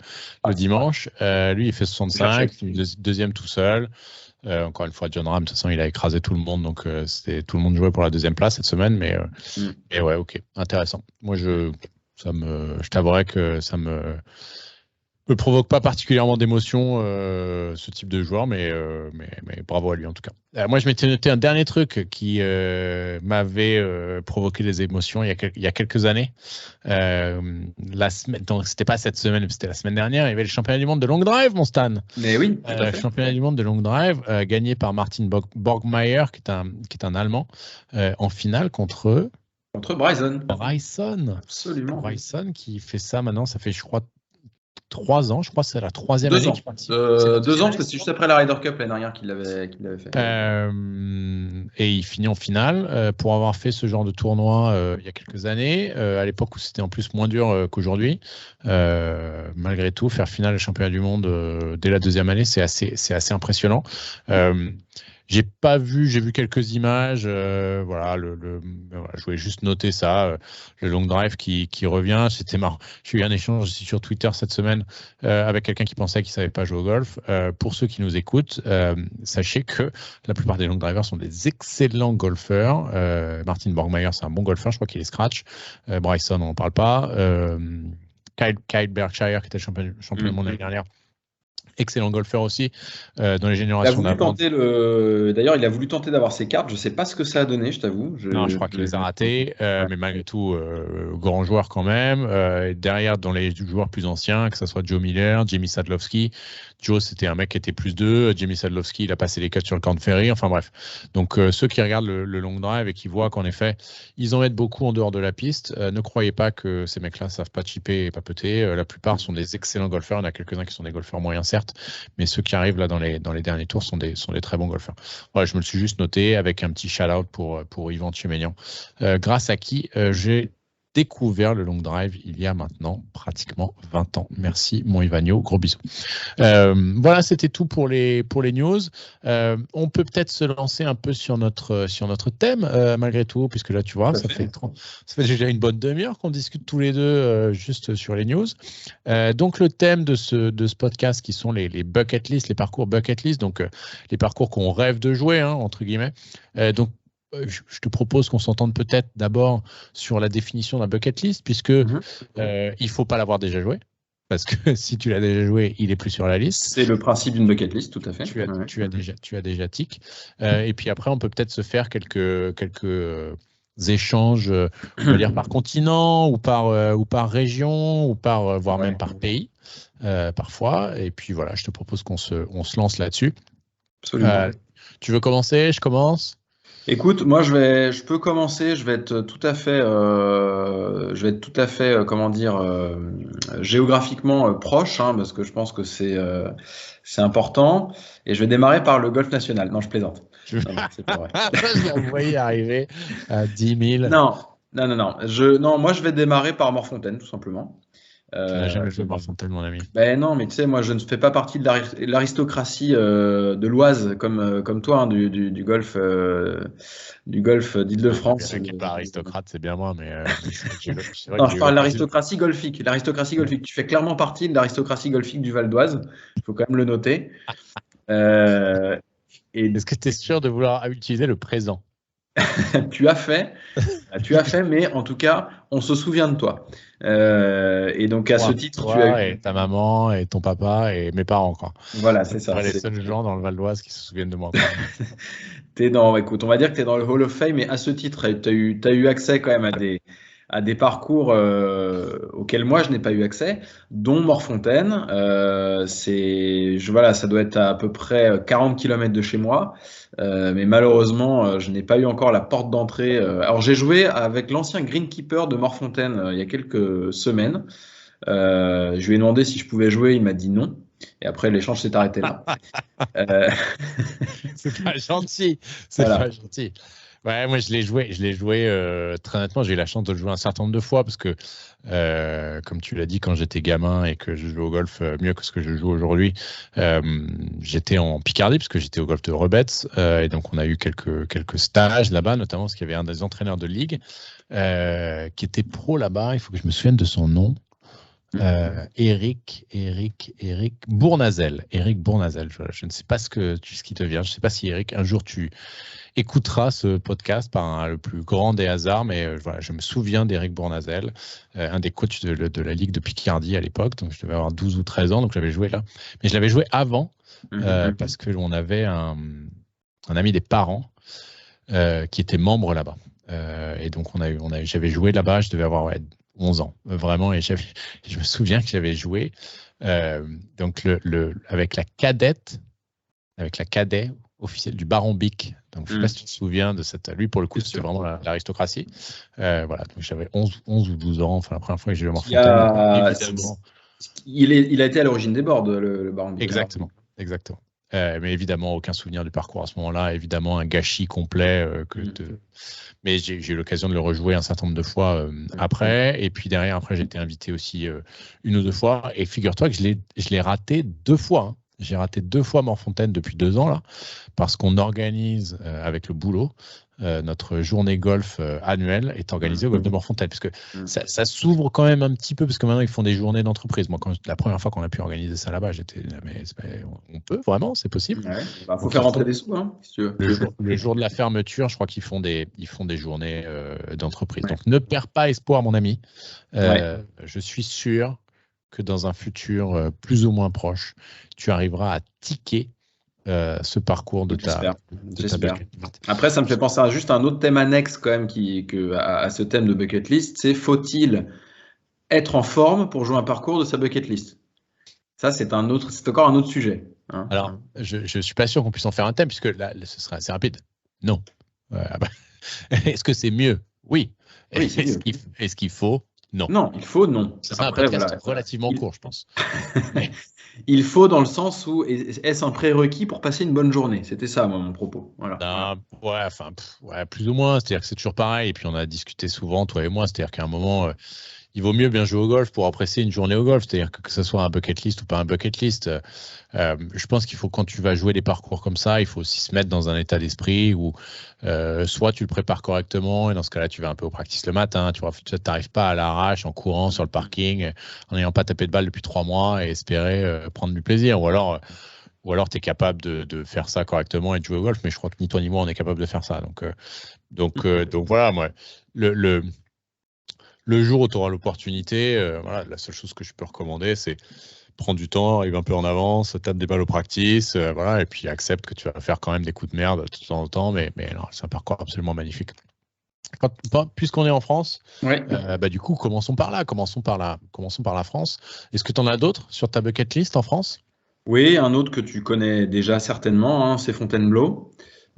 dimanche. Lui, il fait 65, deuxième tout seul. Encore une fois, John Ram, de toute façon, il a écrasé tout le monde, donc c'était tout le monde jouait pour la deuxième place cette semaine, mais ouais, ok, intéressant. Moi, je t'avouerais que ça me provoque pas particulièrement d'émotion ce type de joueur, mais bravo à lui en tout cas. Moi, je m'étais noté un dernier truc qui m'avait provoqué des émotions il y a quelques années. La semaine, donc c'était pas cette semaine, c'était la semaine dernière. Il y avait le championnat du monde de long drive, mon Stan.
Mais oui, tout à fait.
Championnat du monde de long drive gagné par Martin Borgmeier, qui est un Allemand, en finale contre
Bryson.
Absolument. Bryson qui fait ça maintenant, ça fait je crois 3 ans, je crois que c'est la troisième année qu'il participe.
2 ans, parce que c'est juste après la Ryder Cup l'année dernière qu'il l'avait fait.
Et il finit en finale pour avoir fait ce genre de tournoi il y a quelques années, à l'époque où c'était en plus moins dur qu'aujourd'hui. Malgré tout, faire finale au championnat du monde dès la deuxième année, c'est assez impressionnant. J'ai vu quelques images. Voilà, je voulais juste noter ça. Le long drive qui revient, c'était marrant. J'ai eu un échange aussi sur Twitter cette semaine avec quelqu'un qui pensait qu'il savait pas jouer au golf. Pour ceux qui nous écoutent, sachez que la plupart des long drivers sont des excellents golfeurs. Martin Borgmeier, c'est un bon golfeur. Je crois qu'il est scratch. Bryson, on n'en parle pas. Kyle Berkshire, qui était champion du monde l'année dernière. Excellent golfeur aussi dans les générations d'avant.
D'ailleurs, il a voulu tenter d'avoir ses cartes. Je ne sais pas ce que ça a donné, je t'avoue.
Non, je crois qu'il les a ratés, mais malgré tout, grand joueur quand même. Derrière, dans les joueurs plus anciens, que ce soit Joe Miller, Jamie Sadlowski. Joe, c'était un mec qui était plus 2. Jamie Sadlowski, il a passé les cuts sur le Corn Ferry. Enfin bref. Donc, ceux qui regardent le long drive et qui voient qu'en effet, ils en mettent beaucoup en dehors de la piste, ne croyez pas que ces mecs-là ne savent pas chipper et papeter. La plupart sont des excellents golfeurs. Il y en a quelques-uns qui sont des golfeurs moyens, certes, mais ceux qui arrivent là dans les derniers tours sont des très bons golfeurs. Voilà, je me le suis juste noté avec un petit shout-out pour Yvan Tcheménian, grâce à qui j'ai découvert le long drive il y a maintenant pratiquement 20 ans. Merci mon Ivanio, gros bisous. Voilà, c'était tout pour les news. On peut peut-être se lancer un peu sur notre thème malgré tout, puisque là tu vois, ça fait déjà une bonne demi-heure qu'on discute tous les deux juste sur les news. Donc le thème de ce podcast qui sont les bucket list, les parcours bucket list, donc les parcours qu'on rêve de jouer, hein, entre guillemets. Donc je te propose qu'on s'entende peut-être d'abord sur la définition d'un bucket list, puisque il faut pas l'avoir déjà joué. Parce que si tu l'as déjà joué, il est plus sur la liste.
C'est le principe d'une bucket list, tout à fait.
Tu as déjà tic. Et puis après, on peut peut-être se faire quelques échanges, on va dire par continent ou par région ou voire même par pays parfois. Et puis voilà, je te propose qu'on se lance là-dessus.
Absolument.
Tu veux commencer? Je commence?
Écoute, moi je peux commencer. Je vais être tout à fait, comment dire, géographiquement proche, hein, parce que je pense que c'est important. Et je vais démarrer par le golf national. Non, je plaisante. Non, c'est pas vrai.
Je l'envoyais arriver à 10 000.
Non. Moi je vais démarrer par Morfontaine, tout simplement.
Tu n'as jamais joué Morfontaine, mon ami.
Ben non, mais tu sais, moi je ne fais pas partie de l'aristocratie de l'Oise comme toi, hein, du golf d'Île-de-France.
Qui n'est pas aristocrate, c'est bien moi, mais
non, je parle de l'aristocratie golfique. L'aristocratie golfique, tu fais clairement partie de l'aristocratie golfique du Val d'Oise. Il faut quand même le noter.
Est-ce que tu es sûr de vouloir utiliser le présent?
Tu as fait, mais en tout cas, on se souvient de toi. Et donc, à ce titre,
tu as eu... et ta maman, et ton papa, et mes parents, quoi.
Voilà, c'est ça.
Les seuls gens dans le Val d'Oise qui se souviennent de moi.
Écoute, on va dire que tu es dans le Hall of Fame, et à ce titre, tu as eu accès quand même à des parcours auxquels moi, je n'ai pas eu accès, dont Morfontaine. Ça doit être à peu près 40 km de chez moi. Mais malheureusement, je n'ai pas eu encore la porte d'entrée. Alors, j'ai joué avec l'ancien greenkeeper de Morfontaine il y a quelques semaines. Je lui ai demandé si je pouvais jouer, il m'a dit non. Et après, l'échange s'est arrêté là.
C'est pas gentil. C'est
Voilà.
pas gentil. Ouais, moi, je l'ai joué très honnêtement. J'ai eu la chance de le jouer un certain nombre de fois parce que, comme tu l'as dit, quand j'étais gamin et que je jouais au golf mieux que ce que je joue aujourd'hui, j'étais en Picardie parce que j'étais au golf de Rebets. Et donc, on a eu quelques stages là-bas, notamment parce qu'il y avait un des entraîneurs de ligue qui était pro là-bas. Il faut que je me souvienne de son nom. Eric Bournazel. Eric Bournazel. Je ne sais pas ce qui te vient. Je ne sais pas si Eric, un jour tu écoutera ce podcast par le plus grand des hasards, mais voilà, je me souviens d'Eric Bournazel, un des coachs de la Ligue de Picardie à l'époque, donc je devais avoir 12 ou 13 ans, donc j'avais joué là. Mais je l'avais joué avant, parce qu'on avait un ami des parents qui était membre là-bas. Et donc j'avais joué là-bas, je devais avoir 11 ans, vraiment, et je me souviens que j'avais joué donc avec la cadet officielle du Baron Bic. Donc, je ne sais pas si tu te souviens de cette. Lui, pour le coup, c'était vraiment l'aristocratie. Voilà, donc j'avais 11 ou 12 ans, enfin, la première fois que j'ai vu Morfontaine. Évidemment.
Il a été à l'origine des boards, le Baron Bic.
Exactement. Mais évidemment, aucun souvenir du parcours à ce moment-là. Évidemment, un gâchis complet. Mais j'ai eu l'occasion de le rejouer un certain nombre de fois après. Et puis derrière, après, j'ai été invité aussi une ou deux fois. Et figure-toi que je l'ai raté 2 fois. Hein. J'ai raté 2 fois Morfontaine depuis 2 ans, là, parce qu'on organise avec le boulot. Notre journée golf annuelle est organisée au golf de Morfontaine, parce que ça s'ouvre quand même un petit peu, parce que maintenant ils font des journées d'entreprise. Moi, la première fois qu'on a pu organiser ça là-bas, j'étais, mais on peut vraiment, c'est possible.
Il faut faire rentrer des sous, hein, si tu veux.
Le jour de la fermeture, je crois qu'ils font des journées d'entreprise. Donc ne perds pas espoir, mon ami. Je suis sûr que dans un futur plus ou moins proche, tu arriveras à ticker ce parcours de ta bucket list.
Après, ça me fait penser à juste un autre thème annexe quand même à ce thème de bucket list, c'est faut-il être en forme pour jouer un parcours de sa bucket list? Ça, c'est encore un autre sujet. Hein.
Alors, je ne suis pas sûr qu'on puisse en faire un thème, puisque là, ce serait assez rapide. Non. Est-ce que c'est mieux? Oui. Est-ce qu'il faut? Non.
Non, il faut, non.
Ça sera un podcast relativement court, je pense.
Il faut dans le sens où est-ce un prérequis pour passer une bonne journée? C'était ça, moi, mon propos. Voilà.
Plus ou moins. C'est-à-dire que c'est toujours pareil. Et puis, on a discuté souvent, toi et moi. C'est-à-dire qu'à un moment, il vaut mieux bien jouer au golf pour apprécier une journée au golf. C'est-à-dire que ce soit un bucket list ou pas un bucket list. Je pense qu'il faut, quand tu vas jouer des parcours comme ça, il faut aussi se mettre dans un état d'esprit où soit tu le prépares correctement, et dans ce cas-là, tu vas un peu au practice le matin. Tu n'arrives pas à l'arrache en courant sur le parking, en n'ayant pas tapé de balle depuis 3 mois et espérer prendre du plaisir. Ou alors tu es capable de faire ça correctement et de jouer au golf, mais je crois que ni toi ni moi, on est capable de faire ça. Donc voilà, moi, le jour où tu auras l'opportunité, la seule chose que je peux recommander, c'est prendre du temps, arrive un peu en avance, tape des balles au practice, et puis accepte que tu vas faire quand même des coups de merde de temps en temps, mais non, c'est un parcours absolument magnifique. Puisqu'on est en France, du coup, commençons par là. Commençons par la France. Est-ce que tu en as d'autres sur ta bucket list en France?
Oui, un autre que tu connais déjà certainement, hein, c'est Fontainebleau.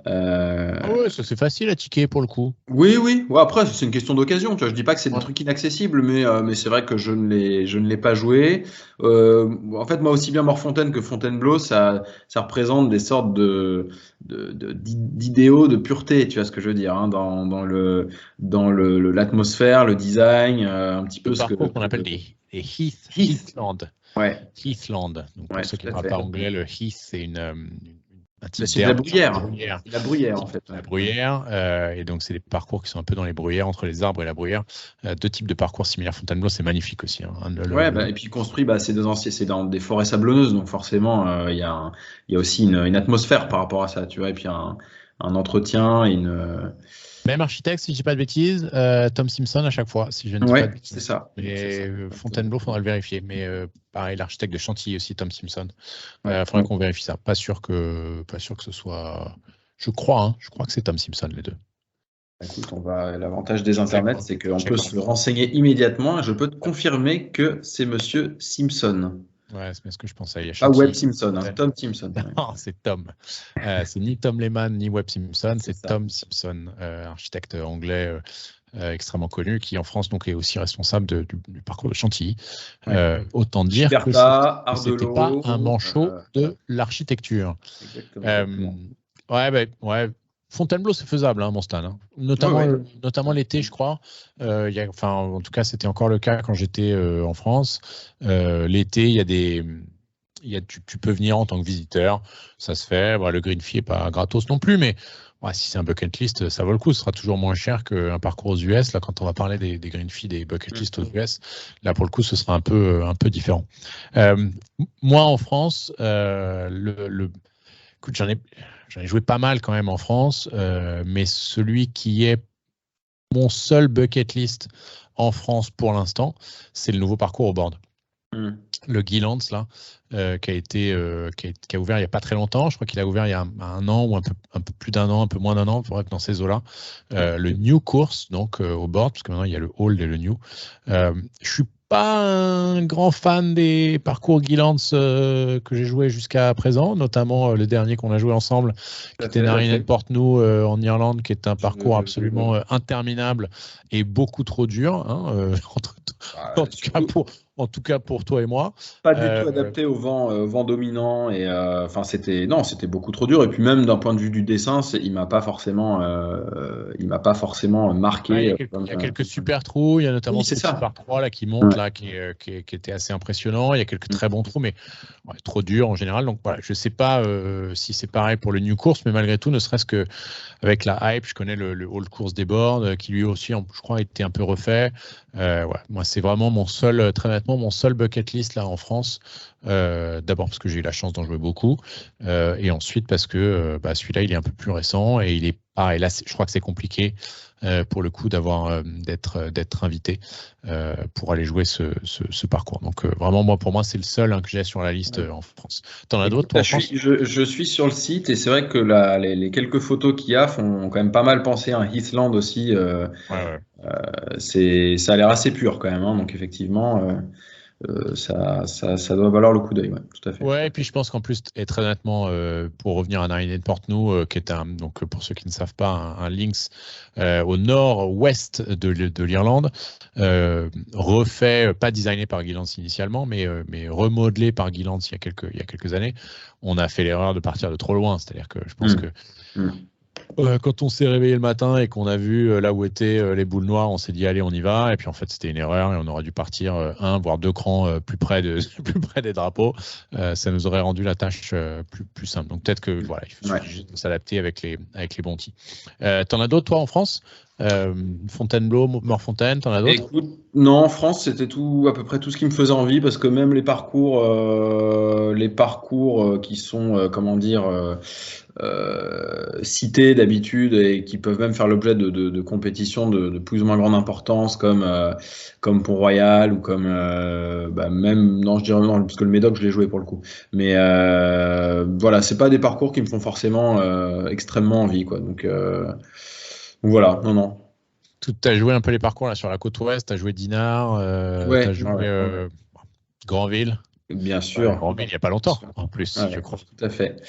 Ouais, ça c'est facile à ticker pour le coup.
Oui. Ouais, après, c'est une question d'occasion. Tu vois, je dis pas que c'est des trucs inaccessibles, mais c'est vrai que je ne l'ai pas joué. En fait, moi aussi bien Morfontaine que Fontainebleau, ça représente des sortes d'idéaux de pureté. Tu vois ce que je veux dire, hein, dans l'atmosphère, le design, un petit peu
ce qu'on appelle des Heathland.
Ouais.
Heathland. Donc pour ceux qui ne parlent pas anglais, le Heath, c'est
c'est de la bruyère. La bruyère, en fait.
La bruyère, et donc c'est des parcours qui sont un peu dans les bruyères, entre les arbres et la bruyère. 2 types de parcours similaires. Fontainebleau, c'est magnifique aussi. Hein.
Et puis construit, c'est dans des forêts sablonneuses, donc forcément, il y a aussi une atmosphère par rapport à ça, tu vois, et puis un entretien,
Même architecte, si je ne dis pas de bêtises, Tom Simpson à chaque fois, si je ne dis pas de bêtises.
C'est ça.
Mais Fontainebleau, il faudra le vérifier. Mais pareil, l'architecte de Chantilly aussi, Tom Simpson. Il faudrait qu'on vérifie ça. Pas sûr que ce soit. Je crois que c'est Tom Simpson, les deux.
Écoute, l'avantage des internets, c'est qu'on peut se renseigner immédiatement et je peux te confirmer que c'est Monsieur Simpson.
Ouais, c'est ce que je pensais.
Webb Simpson, hein, Tom Simpson.
Non, c'est Tom. C'est ni Tom Lehman ni Webb Simpson, c'est Tom Simpson, architecte anglais extrêmement connu, qui en France donc est aussi responsable du parcours de Chantilly. Autant dire
Gilberta,
que ce n'était pas un manchot de l'architecture. Ouais. Fontainebleau, c'est faisable, hein, mon stade. Hein. Notamment l'été, je crois. En tout cas, c'était encore le cas quand j'étais en France. L'été, tu peux venir en tant que visiteur. Ça se fait. Le green fee n'est pas gratos non plus, mais si c'est un bucket list, ça vaut le coup. Ce sera toujours moins cher qu'un parcours aux US. Là, quand on va parler des green fees, des bucket lists aux US, là, pour le coup, ce sera un peu différent. Moi, en France, écoute, j'en ai joué pas mal quand même en France, mais celui qui est mon seul bucket list en France pour l'instant, c'est le nouveau parcours au board. Le Guilands, là, qui a ouvert il n'y a pas très longtemps. Je crois qu'il a ouvert il y a un an ou un peu plus d'un an, un peu moins d'un an, il faudrait que dans ces eaux-là. Le New Course, donc au board, parce que maintenant il y a le Old et le New. Je suis pas un grand fan des parcours Guilands que j'ai joué jusqu'à présent, notamment le dernier qu'on a joué ensemble, qui était Narinen Portnou en Irlande, qui est un parcours absolument interminable et beaucoup trop dur, hein, en tout cas pour toi et moi.
Pas du tout adapté au vent dominant et c'était beaucoup trop dur, et puis même d'un point de vue du dessin, il m'a pas forcément marqué.
Il y a quelques super trous, il y a notamment ce par 3 là qui monte là qui était assez impressionnant. Il y a quelques très bons trous, mais trop dur en général. Donc voilà, je sais pas si c'est pareil pour le New Course, mais malgré tout, ne serait-ce que avec la hype, je connais le Old Course des boards qui lui aussi, je crois, a été un peu refait. Moi, c'est vraiment très honnêtement, mon seul bucket list là en France. D'abord parce que j'ai eu la chance d'en jouer beaucoup, et ensuite parce que celui-là, il est un peu plus récent et il est pareil. Là, je crois que c'est compliqué pour le coup d'être invité pour aller jouer ce parcours. Donc vraiment, pour moi, c'est le seul que j'ai sur la liste en France. T'en as d'autres, toi, en France ?
Je suis sur le site et c'est vrai que les quelques photos qu'il y a font quand même pas mal penser à un Heathland aussi. Ça a l'air assez pur quand même, hein, donc effectivement, ça doit valoir le coup d'œil, tout à fait.
Ouais, et puis je pense qu'en plus, et très honnêtement, pour revenir à Narinen Portnou, qui est donc pour ceux qui ne savent pas, un links au nord-ouest de l'Irlande, refait, pas designé par Guilands initialement, mais remodelé par Guilands il y a quelques années. On a fait l'erreur de partir de trop loin, c'est-à-dire que je pense que quand on s'est réveillé le matin et qu'on a vu là où étaient les boules noires, on s'est dit allez, on y va. Et puis en fait, c'était une erreur et on aurait dû partir 1 voire 2 crans plus près des drapeaux. Ça nous aurait rendu la tâche plus simple. Donc peut-être que il faut juste s'adapter avec les bons petits. T'en as d'autres toi en France? Fontainebleau, Morfontaine, t'en as d'autres?
Écoute, non, en France, c'était à peu près tout ce qui me faisait envie, parce que même les parcours qui sont, cités d'habitude et qui peuvent même faire l'objet de compétitions de plus ou moins grande importance, comme Pont-Royal ou comme même, non, je dirais non, parce que le Médoc, je l'ai joué pour le coup. Mais c'est pas des parcours qui me font forcément extrêmement envie, quoi. Donc voilà, non.
Tu as joué un peu les parcours là sur la côte ouest, tu as joué Dinard, tu as joué Granville.
Bien sûr.
Granville, il n'y a pas longtemps, en plus, je crois.
Tout à fait.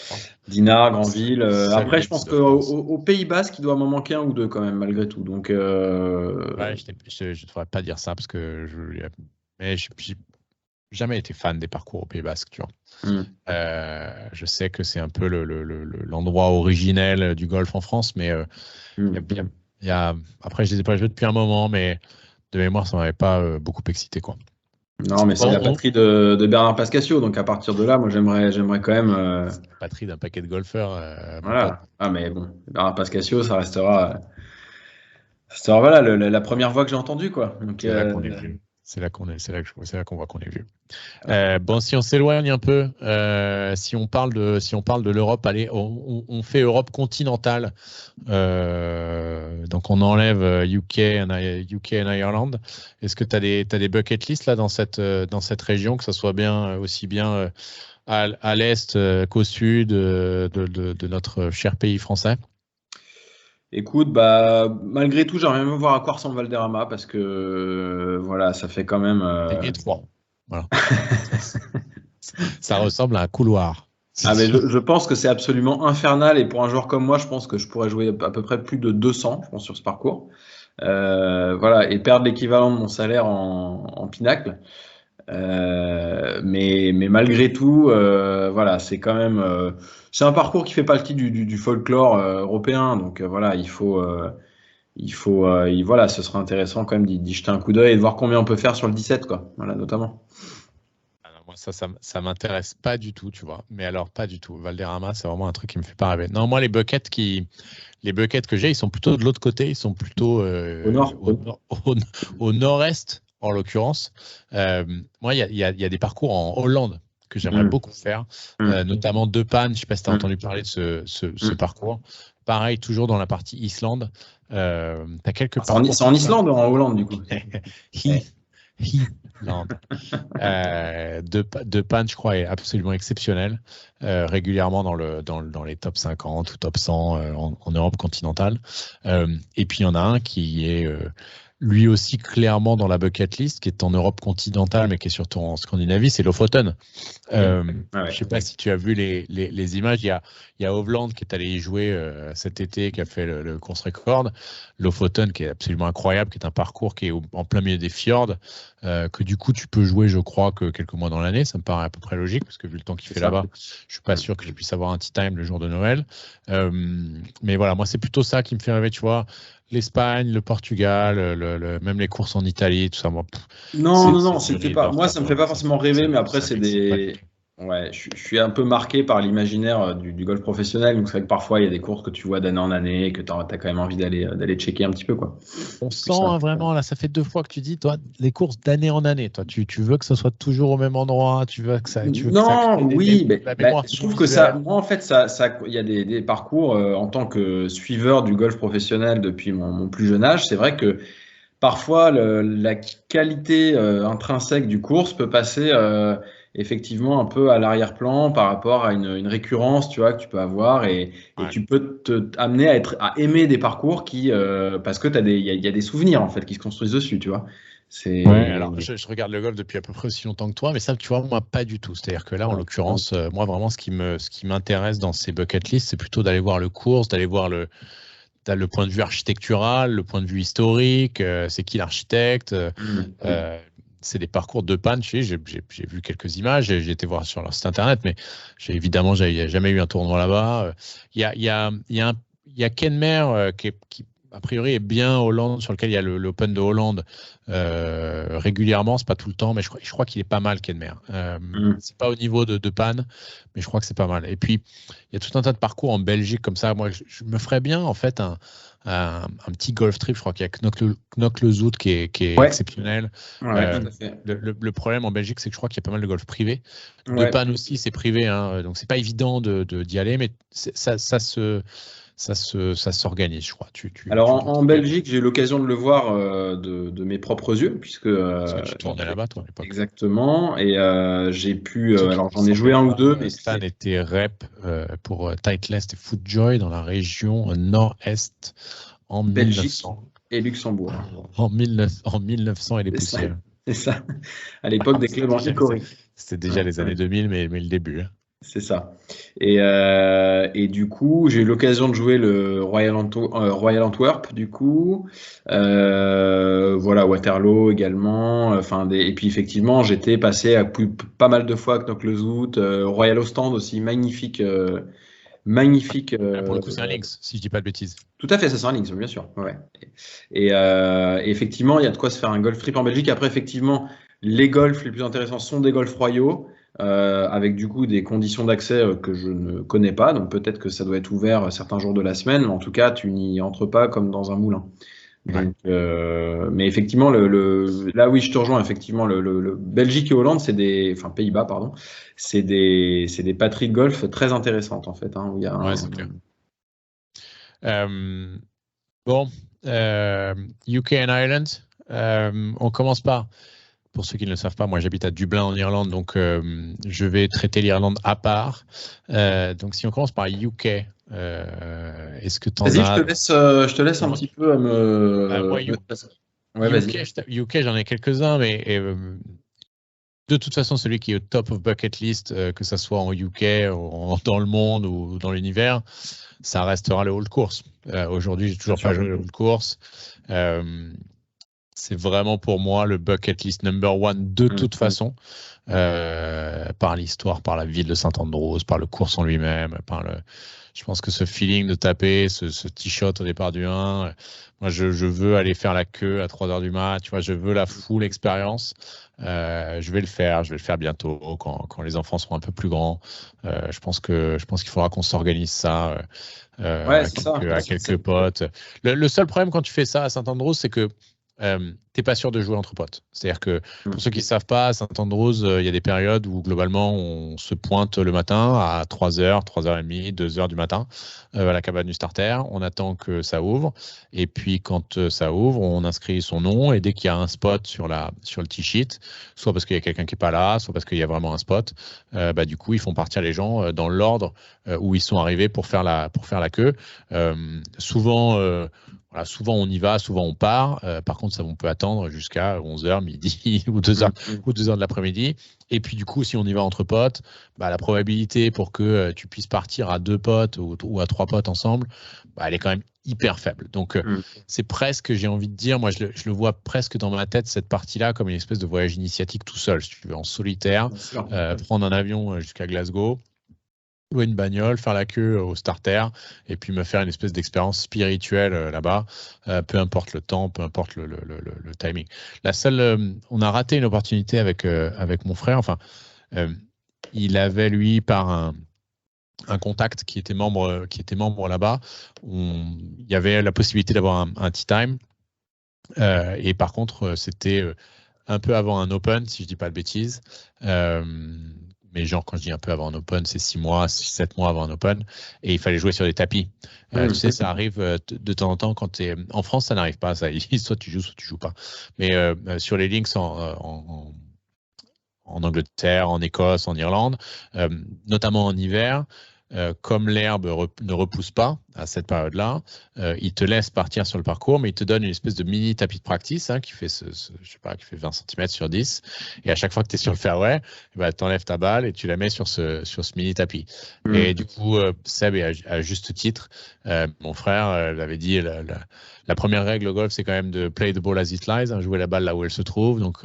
Dinard, Granville. Après, je pense qu'au Pays Basque, il doit m'en manquer 1 ou 2 quand même, malgré tout. Donc,
je ne devrais pas dire ça, parce que je n'ai jamais été fan des parcours au Pays Basque, tu vois. Je sais que c'est un peu l'endroit originel du golf en France, mais après, je ne les ai pas joués depuis un moment, mais de mémoire, ça ne m'avait pas beaucoup excité, quoi.
Non, mais c'est la patrie de Bernard Pascasio, donc à partir de là, moi j'aimerais quand même.
La patrie d'un paquet de golfeurs.
Voilà. Mais bon, Bernard Pascasio, ça restera voilà, la première voix que j'ai entendue, quoi. Donc,
c'est là qu'on est vu. C'est là qu'on voit qu'on est vu. Si on s'éloigne un peu, si on parle de l'Europe, allez, on fait Europe continentale. Donc on enlève UK and Ireland. Est-ce que tu as des bucket lists là dans cette région, que ça soit bien aussi bien à l'est qu'au sud de notre cher pays français?
Écoute, malgré tout, j'aimerais même voir à quoi ressemble Valderrama, parce que ça fait quand même.
C'est étroit. Voilà. Ça ressemble à un couloir.
Mais je pense que c'est absolument infernal, et pour un joueur comme moi, je pense que je pourrais jouer à peu près plus de 200, je pense, sur ce parcours. Voilà, et perdre l'équivalent de mon salaire en pinacle. Mais malgré tout, voilà, c'est quand même, c'est un parcours qui fait partie du folklore européen. Donc voilà, voilà, ce serait intéressant quand même d'y jeter un coup d'œil et de voir combien on peut faire sur le 17, quoi. Voilà, notamment.
Alors, moi, ça m'intéresse pas du tout, tu vois. Mais alors, pas du tout. Valderrama, c'est vraiment un truc qui me fait pas rêver. Non, moi, les buckets que j'ai, ils sont plutôt de l'autre côté. Ils sont plutôt
Au nord.
au nord-est, en l'occurrence. Moi, il y a des parcours en Hollande que j'aimerais beaucoup faire, notamment De Pan. Je ne sais pas si tu as entendu parler de ce parcours. Pareil, toujours dans la partie Islande. Tu as quelques parcours.
C'est en Islande ou en Hollande, du coup?
Islande. De Pan, je crois, est absolument exceptionnel, régulièrement dans les top 50 ou top 100 en Europe continentale. Et puis, il y en a un qui est lui aussi clairement dans la bucket list, qui est en Europe continentale, mais qui est surtout en Scandinavie, c'est Lofoten. Je ne sais pas si tu as vu les images. Il y a Hovland qui est allé y jouer cet été, qui a fait le course record. Lofoten, qui est absolument incroyable, qui est un parcours qui est en plein milieu des fjords, que du coup tu peux jouer, je crois, que quelques mois dans l'année. Ça me paraît à peu près logique, parce que vu le temps qu'il fait là-bas, je suis pas sûr que je puisse avoir un tea time le jour de Noël. Mais voilà, moi c'est plutôt ça qui me fait rêver, tu vois. L'Espagne, le Portugal, même les courses en Italie, tout ça.
Non, c'était pas. Moi, ça me fait pas forcément rêver, mais après, c'est des. Ouais, je suis un peu marqué par l'imaginaire du golf professionnel. Donc, c'est vrai que parfois, il y a des courses que tu vois d'année en année et que tu as quand même envie d'aller checker un petit peu, quoi.
On sent vraiment, là, ça fait 2 fois que tu dis, toi, les courses d'année en année. Toi, tu veux que ça soit toujours au même endroit, tu veux que ça.
Je trouve que ça. Moi, en fait, il y a des parcours en tant que suiveur du golf professionnel depuis mon plus jeune âge. C'est vrai que parfois, la qualité intrinsèque du course peut passer effectivement un peu à l'arrière-plan par rapport à une récurrence, tu vois, que tu peux avoir et tu peux amener à aimer des parcours parce que il y a des souvenirs en fait qui se construisent dessus, tu vois.
Alors je regarde le golf depuis à peu près aussi longtemps que toi, mais ça, tu vois, moi, pas du tout. C'est-à-dire que là, en l'occurrence, moi, vraiment, ce qui m'intéresse dans ces bucket lists, c'est plutôt d'aller voir le course, d'aller voir t'as le point de vue architectural, le point de vue historique, c'est qui l'architecte, c'est des parcours de Pan. J'ai vu quelques images, j'ai été voir sur leur site internet, mais évidemment, j'avais jamais eu un tournoi là-bas. Il y a Kenmare qui a priori est bien Hollande, sur lequel il y a l'Open de Hollande régulièrement, c'est pas tout le temps, mais je crois qu'il est pas mal Kenmare. C'est pas au niveau de Pan, mais je crois que c'est pas mal. Et puis il y a tout un tas de parcours en Belgique comme ça. Moi, je me ferais bien en fait un petit golf trip. Je crois qu'il y a Knokke-le-Zout qui est exceptionnel. Le problème en Belgique, c'est que je crois qu'il y a pas mal de golf privé. De Pan aussi, c'est privé, hein, donc c'est pas évident d'y aller, mais ça s'organise, je crois.
Alors en Belgique, j'ai eu l'occasion de le voir de mes propres yeux, puisque
tu tournais là-bas, toi, à l'époque.
Exactement, et j'ai pu. Alors j'en ai joué un ou deux, mais
Stan était rep pour Titleist et Footjoy dans la région nord-est en
Belgique
1900.
Et Luxembourg.
En 1900 et les poussières.
C'est ça. À l'époque des clubs en Icori.
C'était déjà les années 2000, mais le début.
C'est ça. Et du coup, j'ai eu l'occasion de jouer le Royal Antwerp, du coup. Voilà, Waterloo également. Et puis effectivement, j'étais passé pas mal de fois à Knokke-le-Zout, Royal Ostend aussi, magnifique. Magnifique.
Pour le coup, c'est un Links, si je dis pas de bêtises.
Tout à fait, c'est un Links, bien sûr. Ouais. Et effectivement, il y a de quoi se faire un golf trip en Belgique. Après, effectivement, les golfs les plus intéressants sont des golfs royaux. Avec du coup des conditions d'accès que je ne connais pas, donc peut-être que ça doit être ouvert certains jours de la semaine, mais en tout cas tu n'y entres pas comme dans un moulin. Donc, mais effectivement, là oui, je te rejoins. Effectivement, le Belgique et Hollande, enfin Pays-Bas, pardon, c'est des patries de golf très intéressantes en fait. Hein, où il y a
c'est clair. Bon, UK and Ireland, on commence par. Pour ceux qui ne le savent pas, moi j'habite à Dublin en Irlande, donc je vais traiter l'Irlande à part. Donc si on commence par UK, est-ce que tu en as...
Vas-y, je te laisse un petit peu à me...
moi, UK, j'en ai quelques-uns, mais de toute façon, celui qui est au top of bucket list, que ce soit en UK, dans le monde ou dans l'univers, ça restera le Old Course. Aujourd'hui, j'ai toujours pas joué le course. C'est vraiment pour moi le bucket list number one de toute façon, par l'histoire, par la ville de Saint-Andrews, par le course en lui-même, je pense que ce feeling de taper, ce t-shot au départ du 1, moi je veux aller faire la queue à 3h du mat, tu vois, je veux la full expérience. Je vais le faire bientôt quand les enfants seront un peu plus grands. Je pense qu'il faudra qu'on s'organise ça à quelques potes. Le seul problème quand tu fais ça à Saint-Andrews, c'est que t'es pas sûr de jouer entre potes. C'est-à-dire que pour ceux qui ne savent pas, à Saint-Andrews, il y a des périodes où globalement on se pointe le matin à 3h, 3h30, 2h du matin à la cabane du starter. On attend que ça ouvre. Et puis quand ça ouvre, on inscrit son nom et dès qu'il y a un spot sur le T-sheet, soit parce qu'il y a quelqu'un qui n'est pas là, soit parce qu'il y a vraiment un spot, du coup ils font partir les gens dans l'ordre où ils sont arrivés pour faire la queue. Souvent on y va, souvent on part. Par contre, ça, on peut attendre jusqu'à 11h, midi ou 2h de l'après-midi. Et puis, du coup, si on y va entre potes, la probabilité pour que tu puisses partir à 2 potes ou à 3 potes ensemble, elle est quand même hyper faible. Donc, c'est presque, j'ai envie de dire, moi, je le vois presque dans ma tête, cette partie-là, comme une espèce de voyage initiatique tout seul, si tu veux, en solitaire, prendre un avion jusqu'à Glasgow, louer une bagnole, faire la queue au starter et puis me faire une espèce d'expérience spirituelle là-bas, peu importe le temps, peu importe le timing. La seule, on a raté une opportunité avec mon frère. Enfin, il avait lui par un contact qui était membre là-bas. Il y avait la possibilité d'avoir un tea time et par contre c'était un peu avant un open, si je dis pas de bêtises. Mais genre, quand je dis un peu avant un open, c'est 6 mois, 7 mois avant un open. Et il fallait jouer sur des tapis. Tu sais, ça arrive de temps en temps quand tu es... En France, ça n'arrive pas. Ça. Soit tu joues pas. Mais sur les links en Angleterre, en Écosse, en Irlande, notamment en hiver, comme l'herbe ne repousse pas à cette période-là, il te laisse partir sur le parcours, mais il te donne une espèce de mini tapis de practice qui fait je sais pas, qui fait 20 cm sur 10. Et à chaque fois que tu es sur le fairway, tu enlèves ta balle et tu la mets sur ce mini tapis. Et du coup, Seb, à juste titre, mon frère l'avait dit, la première règle au golf, c'est quand même de play the ball as it lies, jouer la balle là où elle se trouve. Donc,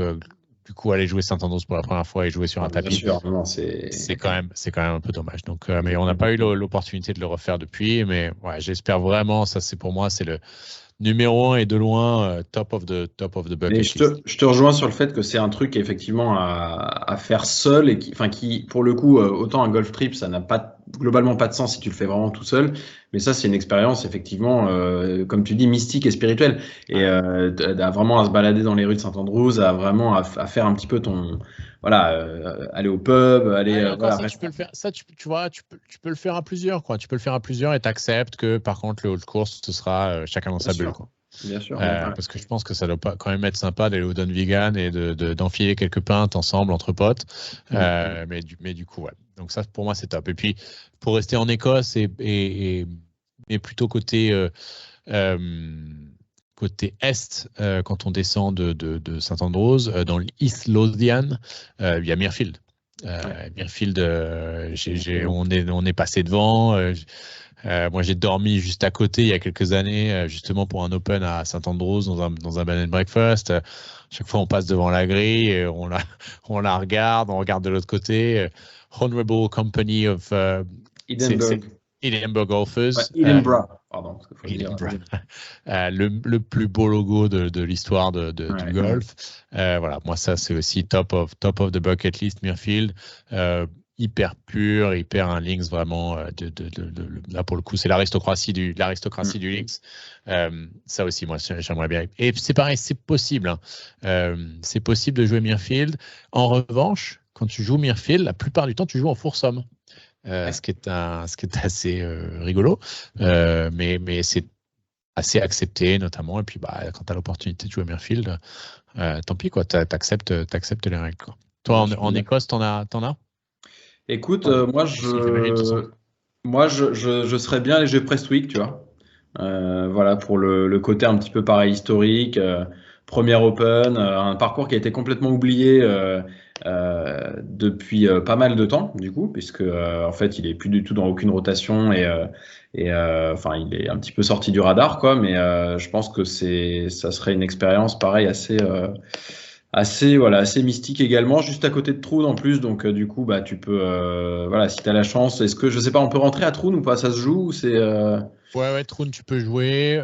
du coup, aller jouer Saint-Andrews pour la première fois et jouer sur un tapis, c'est quand même un peu dommage. Donc, mais on n'a pas eu l'opportunité de le refaire depuis. Mais ouais, j'espère vraiment. Ça, pour moi, c'est le numéro 1 et de loin top of the bucket list.
Je te rejoins sur le fait que c'est un truc effectivement à faire seul et qui pour le coup, autant un golf trip, ça n'a globalement pas de sens si tu le fais vraiment tout seul. Mais ça, c'est une expérience effectivement, comme tu dis, mystique et spirituelle. Et vraiment à se balader dans les rues de Saint-Andrews, à vraiment à faire un petit peu ton, aller au pub, aller.
Ça, tu peux le faire. Ça, tu vois, tu peux le faire à plusieurs, quoi. Tu peux le faire à plusieurs et t'acceptes que par contre le hold course, ce sera chacun dans sa bulle, quoi.
Bien sûr.
Parce que je pense que ça doit pas quand même être sympa d'aller au Dunvegan et d'enfiler quelques pintes ensemble entre potes. Mais du coup, ouais. Donc ça, pour moi, c'est top. Et puis, pour rester en Écosse et plutôt côté est, quand on descend de Saint-Andrews, dans l'East Lothian, il y a Mirfield. Mirfield, on est passé devant. Moi, j'ai dormi juste à côté il y a quelques années, justement pour un Open à Saint-Andrews dans un bed and breakfast. Chaque fois, on passe devant la grille, et on la regarde, on regarde de l'autre côté. Honorable Company of Edinburgh Golfers.
Edinburgh, pardon.
Le plus beau logo de l'histoire du golf. Voilà, moi, ça, c'est aussi top of the bucket list, Mirfield. Hyper pur, hyper un links vraiment là pour le coup c'est l'aristocratie du links. Ça aussi moi j'aimerais bien. Et c'est pareil, c'est possible. C'est possible de jouer Mirfield. En revanche, quand tu joues Mirfield, la plupart du temps tu joues en foursome, ce qui est assez rigolo, mais c'est assez accepté notamment. Et puis quand tu as l'opportunité de jouer Mirfield, tant pis quoi, t'acceptes les règles, quoi. Toi en Écosse t'en as?
Écoute, moi je serais bien les jeux Prestwick, tu vois. Voilà, pour le côté un petit peu pareil historique, premier Open, un parcours qui a été complètement oublié depuis pas mal de temps, du coup, puisque en fait, il est plus du tout dans aucune rotation enfin, il est un petit peu sorti du radar, quoi. Mais je pense que ça serait une expérience pareil assez mystique également, juste à côté de Troon en plus. Donc du coup, bah tu peux, voilà, si tu as la chance. Est-ce que je sais pas, on peut rentrer à Troon ou pas? Ça se joue ou c'est
Ouais, Troon, tu peux jouer.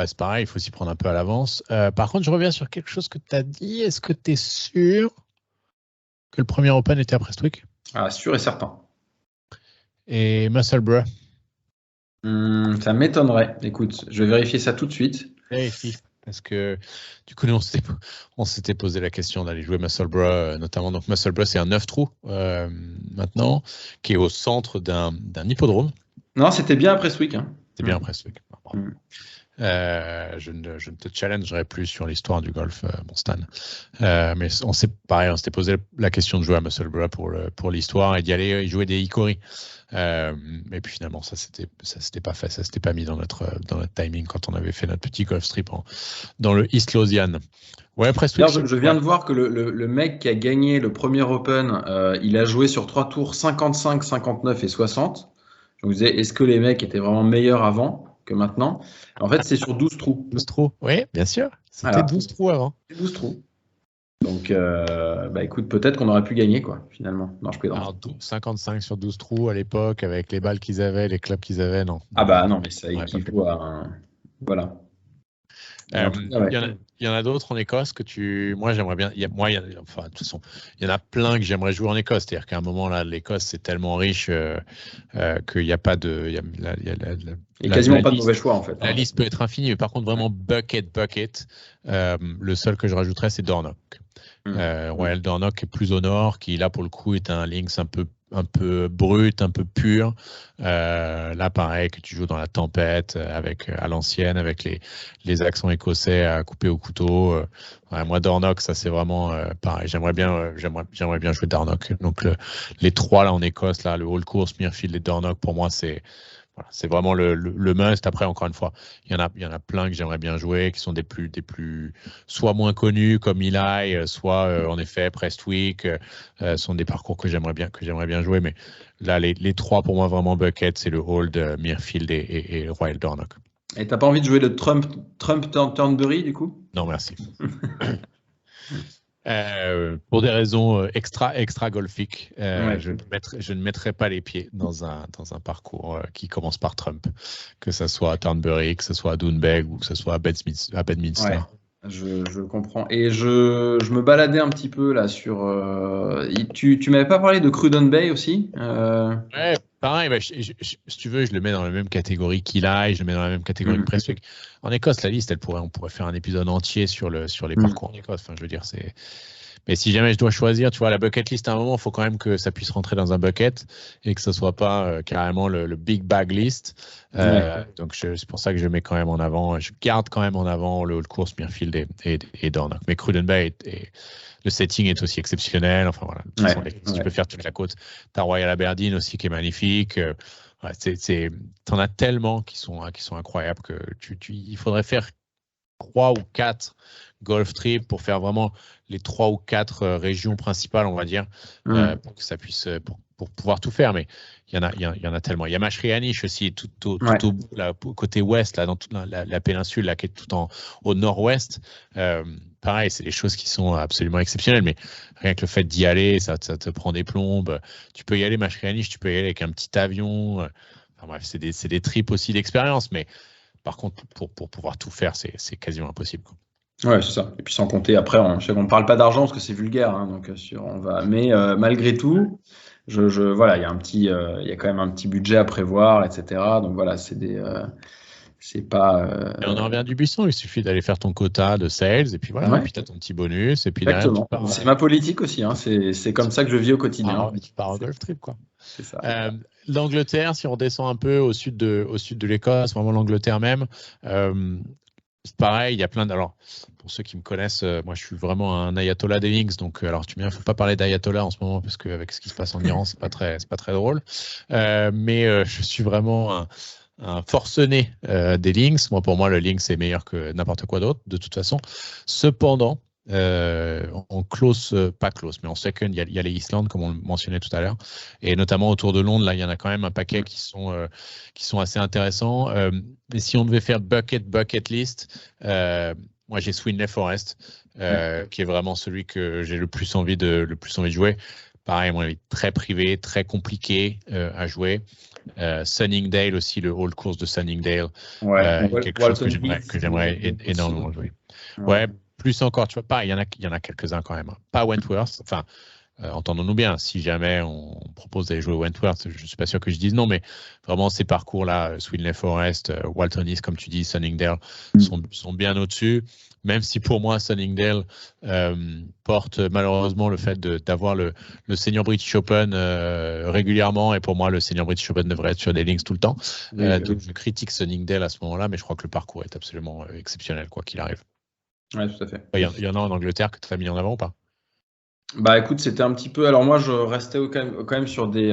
C'est pareil, il faut s'y prendre un peu à l'avance. Par contre, je reviens sur quelque chose que tu as dit. Est-ce que tu es sûr que le premier Open était à Prestwick?
Ah, sûr et certain.
Et Musselburgh?
Ça m'étonnerait. Écoute, je vais vérifier ça tout de suite.
Vérifie. Parce que du coup, nous, on s'était posé la question d'aller jouer Musselburgh, notamment. Donc, Musselburgh, c'est un 9 trous maintenant, qui est au centre d'un hippodrome.
Non, c'était bien après ce week. Hein.
C'est bien Prestwick. Je ne te challengerai plus sur l'histoire du golf, mon Stan. Mais on s'était posé la question de jouer à Musselburgh pour l'histoire et d'y aller y jouer des Hickory. Mais puis finalement, ça s'était pas fait, ça s'était pas mis dans notre timing quand on avait fait notre petit golf strip dans le East Lothian. Ouais, Prestwick.
Je viens de voir que le mec qui a gagné le premier Open, il a joué sur 3 tours 55, 59 et 60. Je me disais, est-ce que les mecs étaient vraiment meilleurs avant que maintenant? En fait, c'est sur 12 trous.
12 trous, oui, bien sûr. C'était
Voilà.
12 trous avant.
12 trous. Donc, écoute, peut-être qu'on aurait pu gagner, quoi, finalement. Non, je plaisante.
Alors, 55 sur 12 trous à l'époque, avec les balles qu'ils avaient, les clubs qu'ils avaient, non.
Ah bah non, mais ça équivaut à un... Voilà.
Il y en a d'autres en Écosse que moi j'aimerais bien. Enfin, de toute façon, il y en a plein que j'aimerais jouer en Écosse. C'est-à-dire qu'à un moment là, l'Écosse c'est tellement riche qu'il n'y a pas de. Il y a
quasiment pas de mauvais choix en fait.
La liste peut être infinie, mais par contre vraiment bucket. Le seul que je rajouterais c'est Dornoch. Royal Dornoch est plus au nord, qui là pour le coup est un links un peu brut, un peu pur. Là, pareil, que tu joues dans la tempête, à l'ancienne, avec les accents écossais à couper au couteau. Moi, Dornoch, ça c'est vraiment pareil. J'aimerais bien jouer Dornoch. Donc les trois là en Écosse, là, le Hall Course, Muirfield et Dornoch, pour moi c'est vraiment le must. Après, encore une fois, il y en a plein que j'aimerais bien jouer, qui sont des plus soit moins connus comme Eli, soit en effet Prestwick, sont des parcours que j'aimerais bien jouer. Mais là, les trois pour moi vraiment bucket, c'est le Hold, Muirfield et Royal Dornoch.
Et t'as pas envie de jouer le Trump Turnberry du coup?
Non, merci. Pour des raisons extra golfiques, je ne mettrai pas les pieds dans un parcours qui commence par Trump, que ce soit à Turnberry, que ce soit à Doonbeg ou que ce soit à Bedminster.
Ouais, je comprends. Et je me baladais un petit peu là sur. Tu m'avais pas parlé de Cruden Bay aussi?
Ouais, pareil. Si tu veux, je le mets dans la même catégorie qu'Eli, je le mets dans la même catégorie que Prestwick. En Écosse, la liste, on pourrait faire un épisode entier sur les parcours en Écosse. Enfin, je veux dire, c'est. Mais si jamais je dois choisir, tu vois, la bucket list, à un moment, il faut quand même que ça puisse rentrer dans un bucket et que ce soit pas carrément le big bag list. Donc, c'est pour ça que je mets quand même en avant, je garde quand même en avant le course Muirfield et Dornoch. Mais Cruden Bay, le setting est aussi exceptionnel. Enfin, voilà. De toute façon, tu peux faire toute la côte. T'as Royal Aberdeen aussi qui est magnifique. T'en as tellement qui sont incroyables que il faudrait faire 3 ou 4 golf trips pour faire vraiment les 3 ou 4 régions principales, on va dire, pour que ça puisse pour pouvoir tout faire. Mais il y en a tellement. Il y a Mashrianish aussi, tout au bout, là, côté ouest, là, dans toute la péninsule, là, qui est tout au nord-ouest. Pareil, c'est des choses qui sont absolument exceptionnelles, mais rien que le fait d'y aller, ça te prend des plombes. Tu peux y aller, Mashrianish, tu peux y aller avec un petit avion. Enfin bref, c'est des trips aussi d'expérience, mais par contre, pour pouvoir tout faire, c'est quasiment impossible, quoi.
Ouais, c'est ça. Et puis sans compter, après, on ne parle pas d'argent parce que c'est vulgaire, hein, donc on va. Mais malgré tout, voilà, il y a quand même un petit budget à prévoir, etc. Donc voilà, c'est pas.
Et on en revient du buisson, il suffit d'aller faire ton quota de sales et puis voilà, et puis tu as ton petit bonus et puis
exactement. C'est ma politique aussi, hein, c'est comme ça que je vis au quotidien.
Tu pars en golf trip, quoi.
C'est ça.
L'Angleterre, si on redescend un peu au sud de l'Écosse, vraiment l'Angleterre même. Pareil, il y a plein de. Alors, pour ceux qui me connaissent, moi je suis vraiment un ayatollah des links, donc alors il ne faut pas parler d'ayatollah en ce moment parce qu'avec ce qui se passe en Iran, c'est pas très drôle. Mais je suis vraiment un forcené des links. Pour moi, le links est meilleur que n'importe quoi d'autre, de toute façon. Cependant, en close, pas close, mais en second, il y a les Island, comme on le mentionnait tout à l'heure. Et notamment autour de Londres, là, il y en a quand même un paquet qui sont assez intéressants. Mais si on devait faire bucket list, moi, j'ai Swinley Forest, qui est vraiment celui que j'ai le plus envie de jouer. Pareil, moi, il est très privé, très compliqué à jouer. Sunningdale aussi, le hall course de Sunningdale, quelque chose que j'aimerais énormément jouer. Ouais, plus encore, tu vois, pas, il y en a quelques-uns quand même. Pas Wentworth, enfin, entendons-nous bien, si jamais on propose d'aller jouer Wentworth, je ne suis pas sûr que je dise non, mais vraiment ces parcours-là, Swinley Forest, Walton East, comme tu dis, Sunningdale, sont bien au-dessus. Même si pour moi, Sunningdale porte malheureusement le fait d'avoir le Senior British Open régulièrement. Et pour moi, le Senior British Open devrait être sur des links tout le temps. Donc, je critique Sunningdale à ce moment-là, mais je crois que le parcours est absolument exceptionnel, quoi qu'il arrive.
Oui, tout à fait.
Il y en a en Angleterre que tu as mis en avant ou pas?
Bah écoute, c'était un petit peu. Alors moi, je restais quand même sur des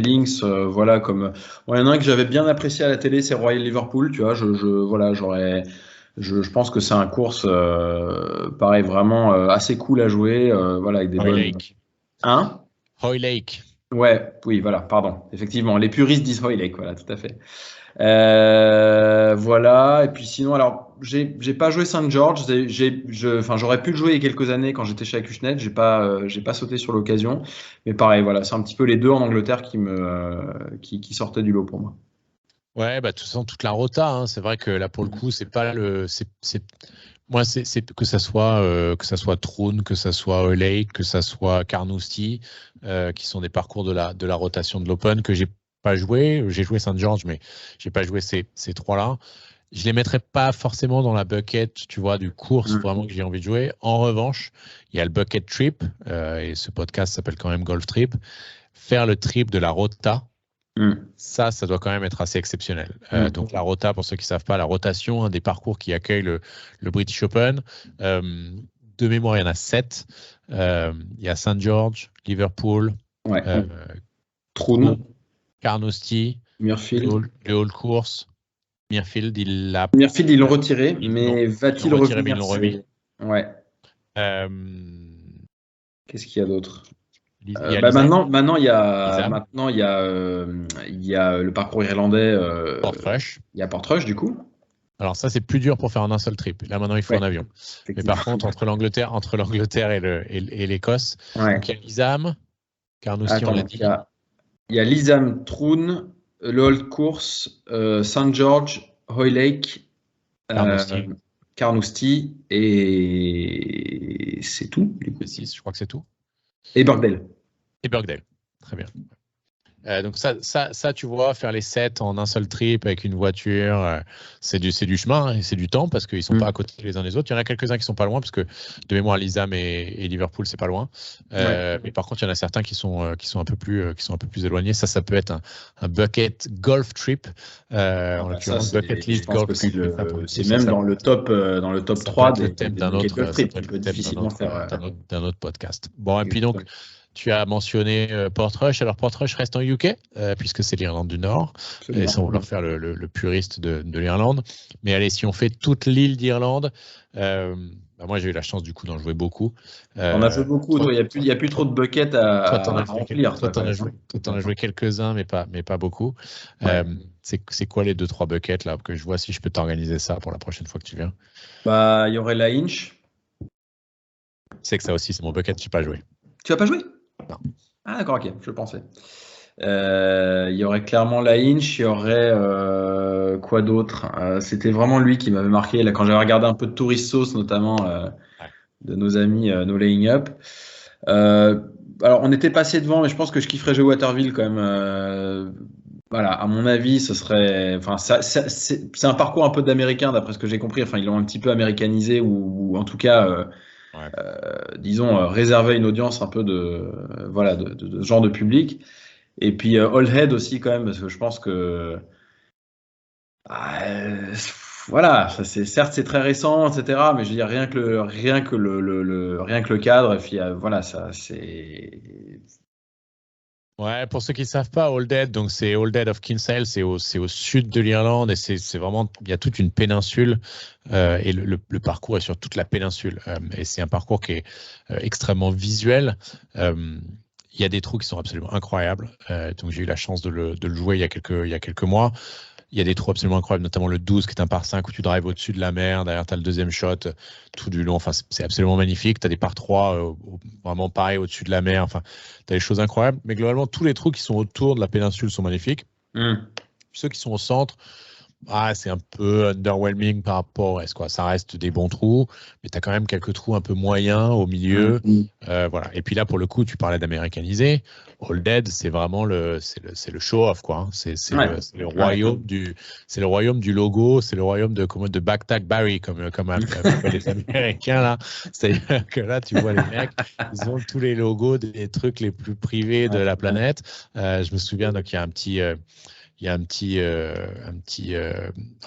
links, voilà, comme. Bon, il y en a un que j'avais bien apprécié à la télé, c'est Royal Liverpool. Tu vois, voilà, je pense que c'est un course, pareil, vraiment assez cool à jouer, voilà, avec des bonnes.
Hoylake.
Hein?
Hoylake.
Ouais, oui, voilà, pardon. Effectivement, les puristes disent Hoylake, voilà, tout à fait. Voilà, et puis sinon, alors, j'ai pas joué Saint George, j'aurais pu le jouer il y a quelques années quand j'étais chez Acushnet, j'ai pas sauté sur l'occasion, mais pareil, voilà, c'est un petit peu les deux en Angleterre qui sortaient du lot pour moi.
Ouais, bah, de toute façon, toute la rota, hein, c'est vrai que là, pour le coup, c'est pas moi, c'est que ça soit Troon, que ça soit Lake, que ça soit Carnoustie, qui sont des parcours de la rotation de l'Open que j'ai pas joué. J'ai joué Saint George, mais j'ai pas joué ces trois-là. Je les mettrais pas forcément dans la bucket, tu vois, du course vraiment que j'ai envie de jouer. En revanche, il y a le bucket trip, et ce podcast s'appelle quand même Golf Trip. Faire le trip de la rota, ça doit quand même être assez exceptionnel. Donc la rota, pour ceux qui ne savent pas, la rotation, un des parcours qui accueille le British Open. De mémoire, il y en a 7. Il y a St. George, Liverpool,
Troon,
Carnoustie,
Muirfield.
Le Hall Course. Mirfield, ils
l'ont retiré, mais va-t-il revenir?
Ils l'ont remis.
Ouais. Qu'est-ce qu'il y a d'autre? Maintenant, il y a le parcours irlandais.
Portrush.
Il y a Portrush, du coup.
Alors ça, c'est plus dur pour faire un seul trip. Là, maintenant, il faut un avion. Mais par contre, entre l'Angleterre et l'Écosse, donc il y a l'Isam, Carnoustie, on l'a dit.
Il y a l'Isam, Troon, le Old Course, St. George, Hoylake, Carnoustie, et c'est tout.
Je crois que c'est tout.
Et Birkdale.
Très bien. Donc ça, tu vois, faire les 7 en un seul trip avec une voiture, c'est du chemin et c'est du temps parce qu'ils ne sont pas à côté les uns des autres. Il y en a quelques-uns qui ne sont pas loin parce que de mémoire, Lisam et Liverpool, c'est pas loin. Mais par contre, il y en a certains qui sont un peu plus éloignés. Ça peut être un bucket golf trip. En l'occurrence, bucket list golf trip.
C'est même dans le top 3 des
thèmes d'un autre podcast. Bon, et puis donc, tu as mentionné Portrush. Alors, Portrush reste en UK, puisque c'est l'Irlande du Nord. Absolument. Et sans vouloir faire le puriste de l'Irlande. Mais allez, si on fait toute l'île d'Irlande, moi, j'ai eu la chance, du coup, d'en jouer beaucoup.
On a joué beaucoup. Il n'y a plus trop de buckets à remplir.
Toi, t'en as joué quelques-uns, mais pas beaucoup. C'est quoi les 2-3 buckets, là, que je vois si je peux t'organiser ça pour la prochaine fois que tu viens?
Il y aurait la Inch.
C'est que ça aussi, c'est mon bucket, je n'ai pas joué.
Tu n'as pas joué?
Non.
Ah d'accord, ok, je pensais. Il y aurait clairement la Inch, il y aurait quoi d'autre? C'était vraiment lui qui m'avait marqué là, quand j'avais regardé un peu de Tourist Sauce, notamment de nos amis No Laying Up. Alors on était passé devant, mais je pense que je kifferais jouer Waterville quand même. Voilà, à mon avis, ce serait. Enfin, c'est un parcours un peu d'américain, d'après ce que j'ai compris. Enfin, ils l'ont un petit peu américanisé, ou en tout cas. Disons, réserver une audience un peu de ce genre de public. Et puis Old Head aussi quand même, parce que je pense que voilà, certes c'est très récent, etc. Mais je veux dire rien que le cadre, et puis voilà, ça c'est
Ouais, pour ceux qui ne savent pas, Aldead, donc c'est Aldead of Kinsale, c'est au sud de l'Irlande et c'est vraiment, il y a toute une péninsule et le parcours est sur toute la péninsule. Et c'est un parcours qui est extrêmement visuel. Il y a des trous qui sont absolument incroyables. Donc j'ai eu la chance de le jouer il y a quelques mois. Il y a des trous absolument incroyables, notamment le 12 qui est un par 5 où tu drives au-dessus de la mer. Derrière, tu as le deuxième shot tout du long. Enfin, c'est absolument magnifique. Tu as des par 3 vraiment pareil au-dessus de la mer. Enfin, tu as des choses incroyables. Mais globalement, tous les trous qui sont autour de la péninsule sont magnifiques. Ceux qui sont au centre, c'est un peu underwhelming par rapport au reste, quoi. Ça reste des bons trous, mais tu as quand même quelques trous un peu moyens au milieu. Voilà. Et puis là, pour le coup, tu parlais d'américaniser. Aldead, c'est vraiment le show-off, quoi. C'est le royaume du logo, c'est le royaume de Baghdad Barry, comme appellent les Américains, là. C'est-à-dire que là, tu vois les mecs, ils ont tous les logos des trucs les plus privés de la planète. Je me souviens, donc, il y a un petit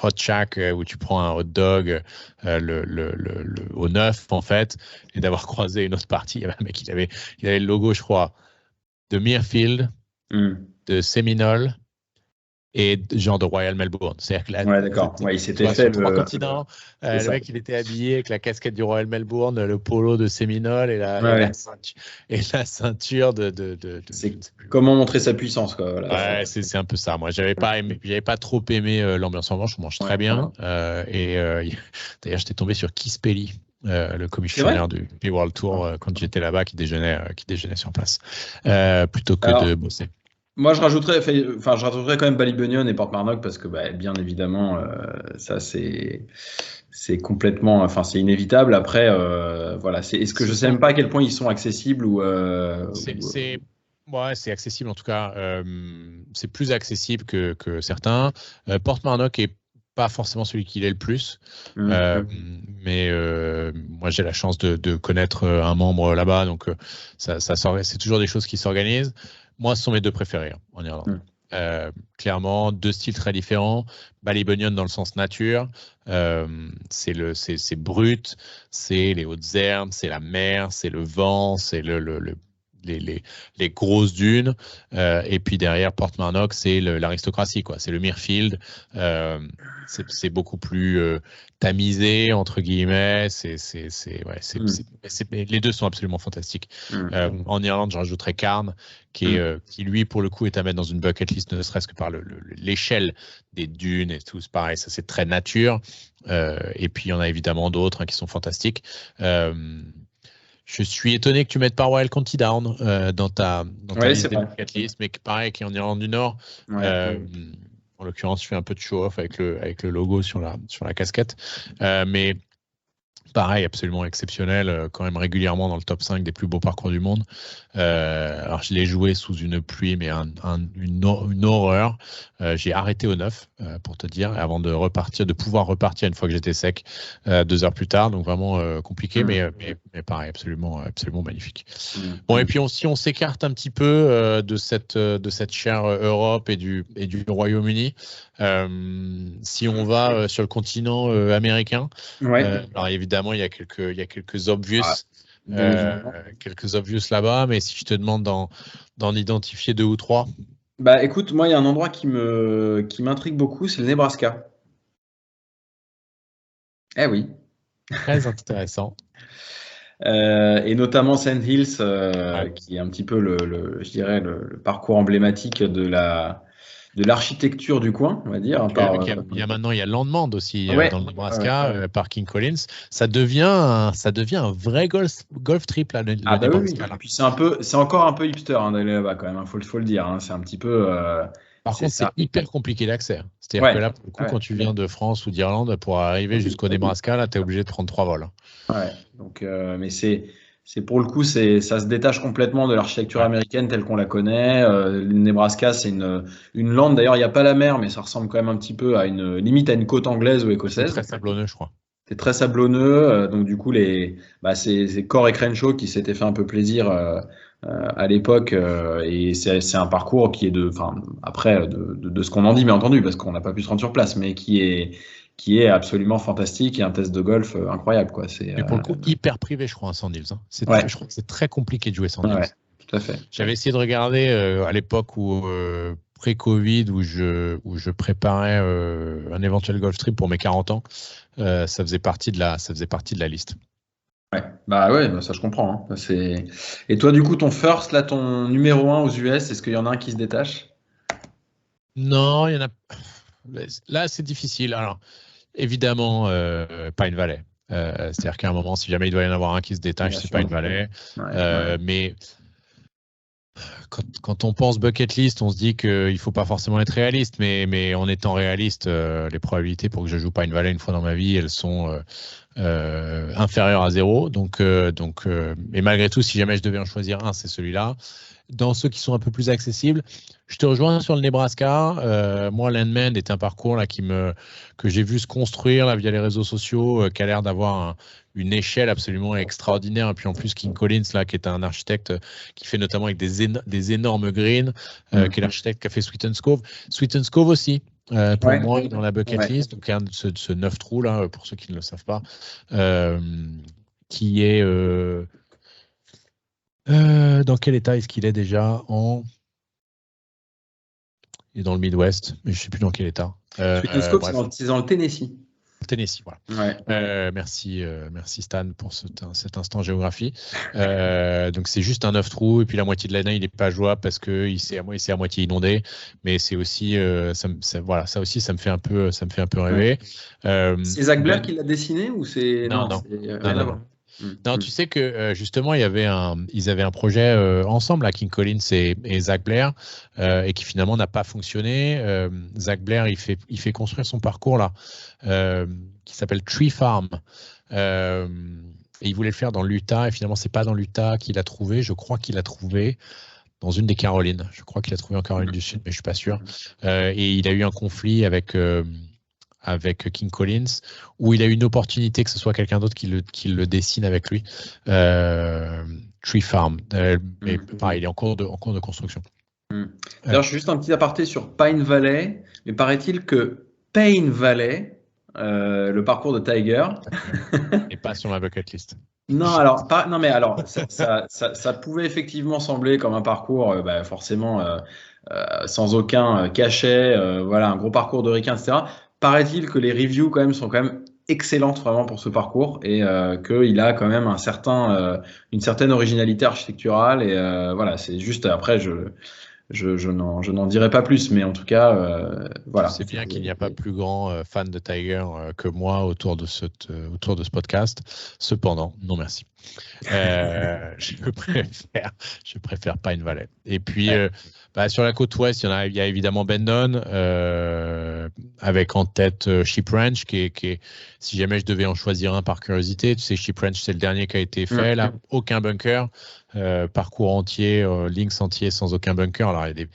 hot shack où tu prends un hot dog au neuf, en fait, et d'avoir croisé une autre partie. Il y avait un mec, il avait le logo, je crois, de Mirfield, de Seminole et genre de Royal Melbourne. C'est-à-dire que là,
d'accord. Il s'était fait
sur 3 continents. Le mec, il était habillé avec la casquette du Royal Melbourne, le polo de Séminole et la ceinture de
c'est comment montrer sa puissance, quoi. Voilà,
c'est un peu ça. Moi, j'avais pas trop aimé l'ambiance. En revanche, on mange très bien. D'ailleurs, j'étais tombé sur Keith Pelly, le commissionnaire du World Tour quand j'étais là-bas, qui déjeunait sur place plutôt que de bosser.
Moi, je rajouterais quand même Ballybunion et Portmarnock parce que, bien évidemment, ça c'est complètement, c'est inévitable. Après, voilà, est-ce que je sais même pas à quel point ils sont accessibles ou.
C'est accessible en tout cas. C'est plus accessible que certains. Portmarnock est pas forcément celui qui l'est le plus, mais moi j'ai la chance de connaître un membre là-bas, donc c'est toujours des choses qui s'organisent. Moi, ce sont mes deux préférés en Irlande. Clairement, deux styles très différents. Ballybunion dans le sens nature, c'est brut, c'est les hautes herbes, c'est la mer, c'est le vent, c'est les grosses dunes, et puis derrière Portmarnock, c'est l'aristocratie, quoi. C'est le Mirfield, c'est beaucoup plus tamisé entre guillemets. Les deux sont absolument fantastiques. En Irlande, je rajouterais Cairn, qui lui pour le coup est à mettre dans une bucket list, ne serait-ce que par l'échelle des dunes et tout. C'est pareil, ça c'est très nature. Et puis il y en a évidemment d'autres qui sont fantastiques. Je suis étonné que tu mettes pas Royal County Down dans ta liste des bucket list, mais pareil, qui est en Irlande du Nord. En l'occurrence, je fais un peu de show-off avec le logo sur la casquette. Mais pareil, absolument exceptionnel, quand même régulièrement dans le top 5 des plus beaux parcours du monde. Alors, je l'ai joué sous une pluie, mais une horreur. J'ai arrêté au 9, pour te dire, avant de pouvoir repartir une fois que j'étais sec 2 heures plus tard. Donc, vraiment compliqué, mais pareil, absolument magnifique. Bon, et puis, si on s'écarte un petit peu de cette chère Europe et du Royaume-Uni, si on va sur le continent américain, alors évidemment, il y a quelques obvious. Quelques obvious là-bas, mais si je te demande d'en identifier 2 ou 3.
Écoute, moi, il y a un endroit qui m'intrigue beaucoup, c'est le Nebraska. Eh oui.
Très intéressant.
Et notamment Sand Hills, qui est un petit peu je dirais, le parcours emblématique de l'architecture du coin, on va dire.
Il y a Landmand aussi dans le Nebraska, par King Collins. Ça devient un vrai golf trip là, le Nebraska.
Oui. Puis c'est encore un peu hipster d'aller là-bas quand même, faut le dire. C'est un petit peu.
Par contre, c'est hyper compliqué d'accès. C'est-à-dire que là, pour le coup, quand tu viens de France ou d'Irlande, pour arriver jusqu'au Nebraska, là, tu es obligé de prendre 3 vols.
Ouais. Donc, mais c'est pour le coup, ça se détache complètement de l'architecture américaine telle qu'on la connaît. Le Nebraska, c'est une lande. D'ailleurs, il n'y a pas la mer, mais ça ressemble quand même un petit peu limite à une côte anglaise ou écossaise.
C'est très sablonneux, je crois.
C'est très sablonneux. Donc, du coup, c'est Core et Crenshaw qui s'étaient fait un peu plaisir à l'époque. Et c'est un parcours qui est après, de ce qu'on en dit, bien entendu, parce qu'on n'a pas pu se rendre sur place, mais qui est absolument fantastique et un test de golf incroyable, quoi.
Et pour le coup, hyper privé, je crois, Sand Hills. Je crois que c'est très compliqué de jouer Sand Hills.
tout à fait.
J'avais essayé de regarder à l'époque où pré-Covid, où je préparais un éventuel golf trip pour mes 40 ans. Ça faisait partie de la liste.
Ouais, bah ça je comprends. Hein. Et toi, du coup, ton first, là, ton numéro 1 aux US, est-ce qu'il y en a un qui se détache?
Non, il y en a. Là, c'est difficile. Alors, évidemment, Pine Valley. C'est-à-dire qu'à un moment, si jamais il doit y en avoir un qui se détache, c'est Pine Valley. Mais quand on pense bucket list, on se dit qu'il ne faut pas forcément être réaliste. Mais en étant réaliste, les probabilités pour que je joue Pine Valley une fois dans ma vie, elles sont inférieures à 0. Et malgré tout, si jamais je devais en choisir un, c'est celui-là. Dans ceux qui sont un peu plus accessibles, je te rejoins sur le Nebraska. Moi, Landman est un parcours là, que j'ai vu se construire là, via les réseaux sociaux, qui a l'air d'avoir une échelle absolument extraordinaire. Et puis en plus, King Collins, là, qui est un architecte qui fait notamment avec des énormes greens, qui est l'architecte qui a fait Sweetens Cove. Sweetens Cove aussi, pour moi, dans la bucket list. Donc, un de ce 9 trous, là, pour ceux qui ne le savent pas, qui est... dans quel état est-ce qu'il est déjà Il est dans le Midwest, mais je ne sais plus dans quel état.
C'est dans le Tennessee.
Tennessee, voilà.
Ouais.
Merci Stan pour cet instant géographie. Donc c'est juste un 9 trous et puis la moitié de l'année il n'est pas jouable parce que c'est à moitié inondé. Mais c'est aussi ça aussi ça me fait un peu rêver.
C'est Zach Blair qui l'a dessiné ou c'est
non. Non, tu sais que justement, ils avaient un projet ensemble à King Collins et Zach Blair et qui finalement n'a pas fonctionné. Zach Blair, il fait construire son parcours là, qui s'appelle Tree Farm. Et il voulait le faire dans l'Utah et finalement, c'est pas dans l'Utah qu'il a trouvé. Je crois qu'il a trouvé dans une des Carolines. Je crois qu'il a trouvé en Caroline du Sud, mais je suis pas sûr. Et il a eu un conflit avec King Collins, où il a eu une opportunité que ce soit quelqu'un d'autre qui le dessine avec lui. Tree Farm. Mais pareil, il est en cours de construction.
D'ailleurs, je fais juste un petit aparté sur Pine Valley, mais paraît-il que Payne Valley, le parcours de Tiger,
n'est pas sur ma bucket list.
Non, mais ça pouvait effectivement sembler comme un parcours, forcément sans aucun cachet, un gros parcours de requin, etc. Paraît-il que les reviews sont quand même excellentes vraiment pour ce parcours et qu'il a quand même une certaine originalité architecturale et c'est juste après je n'en dirai pas plus, mais en tout cas, voilà.
C'est bien qu'il n'y a pas plus grand fan de Tiger que moi autour de ce podcast. Cependant, non merci. Je préfère Pine Valley. Et puis, sur la côte ouest, il y a évidemment Bandon, avec en tête Sheep Ranch, qui est, si jamais je devais en choisir un par curiosité, tu sais, Sheep Ranch, c'est le dernier qui a été fait, là, aucun bunker. Parcours entier, links entier sans aucun bunker. Alors il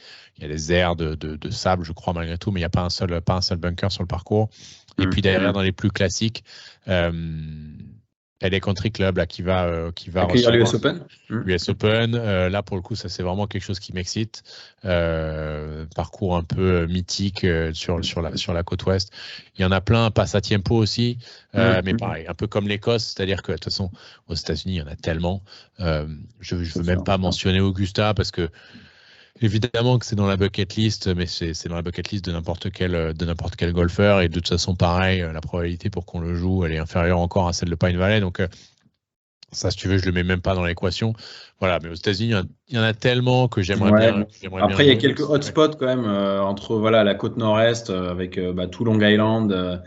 y a des aires de sable, je crois malgré tout, mais il n'y a pas un seul bunker sur le parcours. Et puis derrière, dans les plus classiques, LA Country Club là, qui va
accueillir l'US Open.
US Open, là pour le coup, ça c'est vraiment quelque chose qui m'excite. Parcours un peu mythique sur la côte ouest. Il y en a plein, Pasatiempo aussi, mais pareil, un peu comme l'Écosse, c'est-à-dire que de toute façon, aux États-Unis, il y en a tellement. Je veux même pas mentionner Augusta parce que évidemment que c'est dans la bucket list, mais c'est dans la bucket list de n'importe quel golfeur et de toute façon pareil, la probabilité pour qu'on le joue, elle est inférieure encore à celle de Pine Valley, donc ça, si tu veux, je le mets même pas dans l'équation. Voilà, mais aux États-Unis, il y en a tellement que j'aimerais bien.
Après, il y a quelques hotspots quand même entre la côte nord-est avec tout Long Island,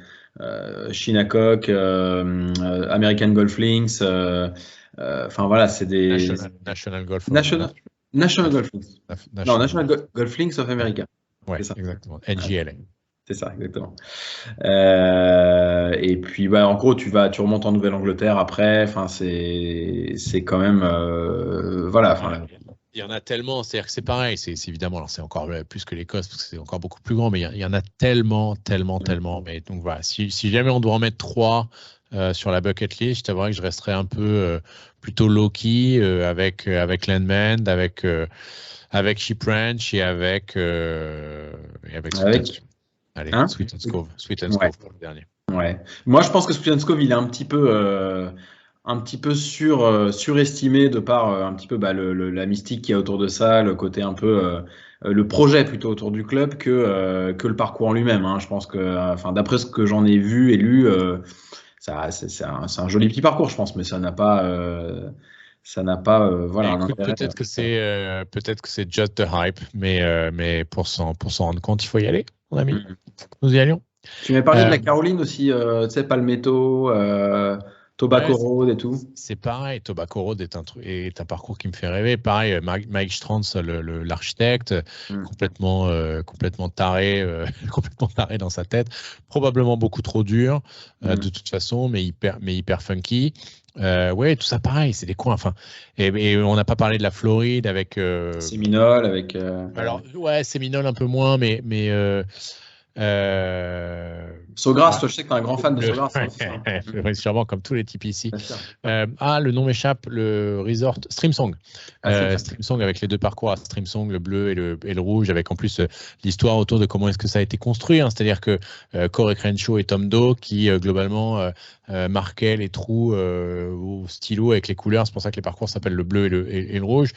Shinnecock, American Golf Links. C'est des
National Golf.
National Golf Links. Non, National Golf Links of America.
Oui, exactement. NGLA.
C'est ça, exactement. Et puis, en gros, tu remontes en Nouvelle-Angleterre après. Enfin, c'est quand même,
Il y en a tellement, c'est-à-dire que c'est pareil. C'est évidemment, alors c'est encore plus que l'Écosse parce que c'est encore beaucoup plus grand, mais il y en a tellement. Mais donc voilà, si jamais on doit en mettre 3 sur la bucket list, je t'avouerais que je resterais un peu plutôt low-key avec Landman, avec Sheep Ranch et avec
Sweetens
Cove pour le dernier.
Ouais. Moi, je pense que Sweetens Cove, il est un petit peu un petit peu surestimé de par un petit peu la mystique qu'il y a autour de ça, le côté un peu le projet plutôt autour du club que le parcours en lui-même. Hein. Je pense que, enfin, d'après ce que j'en ai vu et lu, c'est un joli petit parcours, je pense, mais ça n'a pas, voilà, un
Écoute,
intérêt.
peut-être que c'est just the hype, mais pour s'en rendre compte, il faut y aller, mon ami. Nous y allions.
Tu m'as parlé de la Caroline aussi, tu sais, Palmetto, Tobacco Road et tout.
C'est pareil, Tobacco Road est un parcours qui me fait rêver. Pareil, Mike Strantz, l'architecte, complètement taré, complètement taré dans sa tête, probablement beaucoup trop dur de toute façon, mais hyper funky. Ouais, tout ça pareil, c'est des coins. Enfin, et on n'a pas parlé de la Floride avec
Séminole, avec.
Alors ouais, Séminole un peu moins, mais
Saugrasse, je sais que tu es un grand fan de Saugrasse.
Sûrement comme tous les types ici. Le nom m'échappe, le resort Streamsong. Streamsong avec les deux parcours à Streamsong, le bleu et le rouge, avec en plus l'histoire autour de comment est-ce que ça a été construit. Hein. C'est-à-dire que Corey Crenshaw et Tom Doe qui globalement marquaient les trous au stylo avec les couleurs. C'est pour ça que les parcours s'appellent le bleu et le rouge.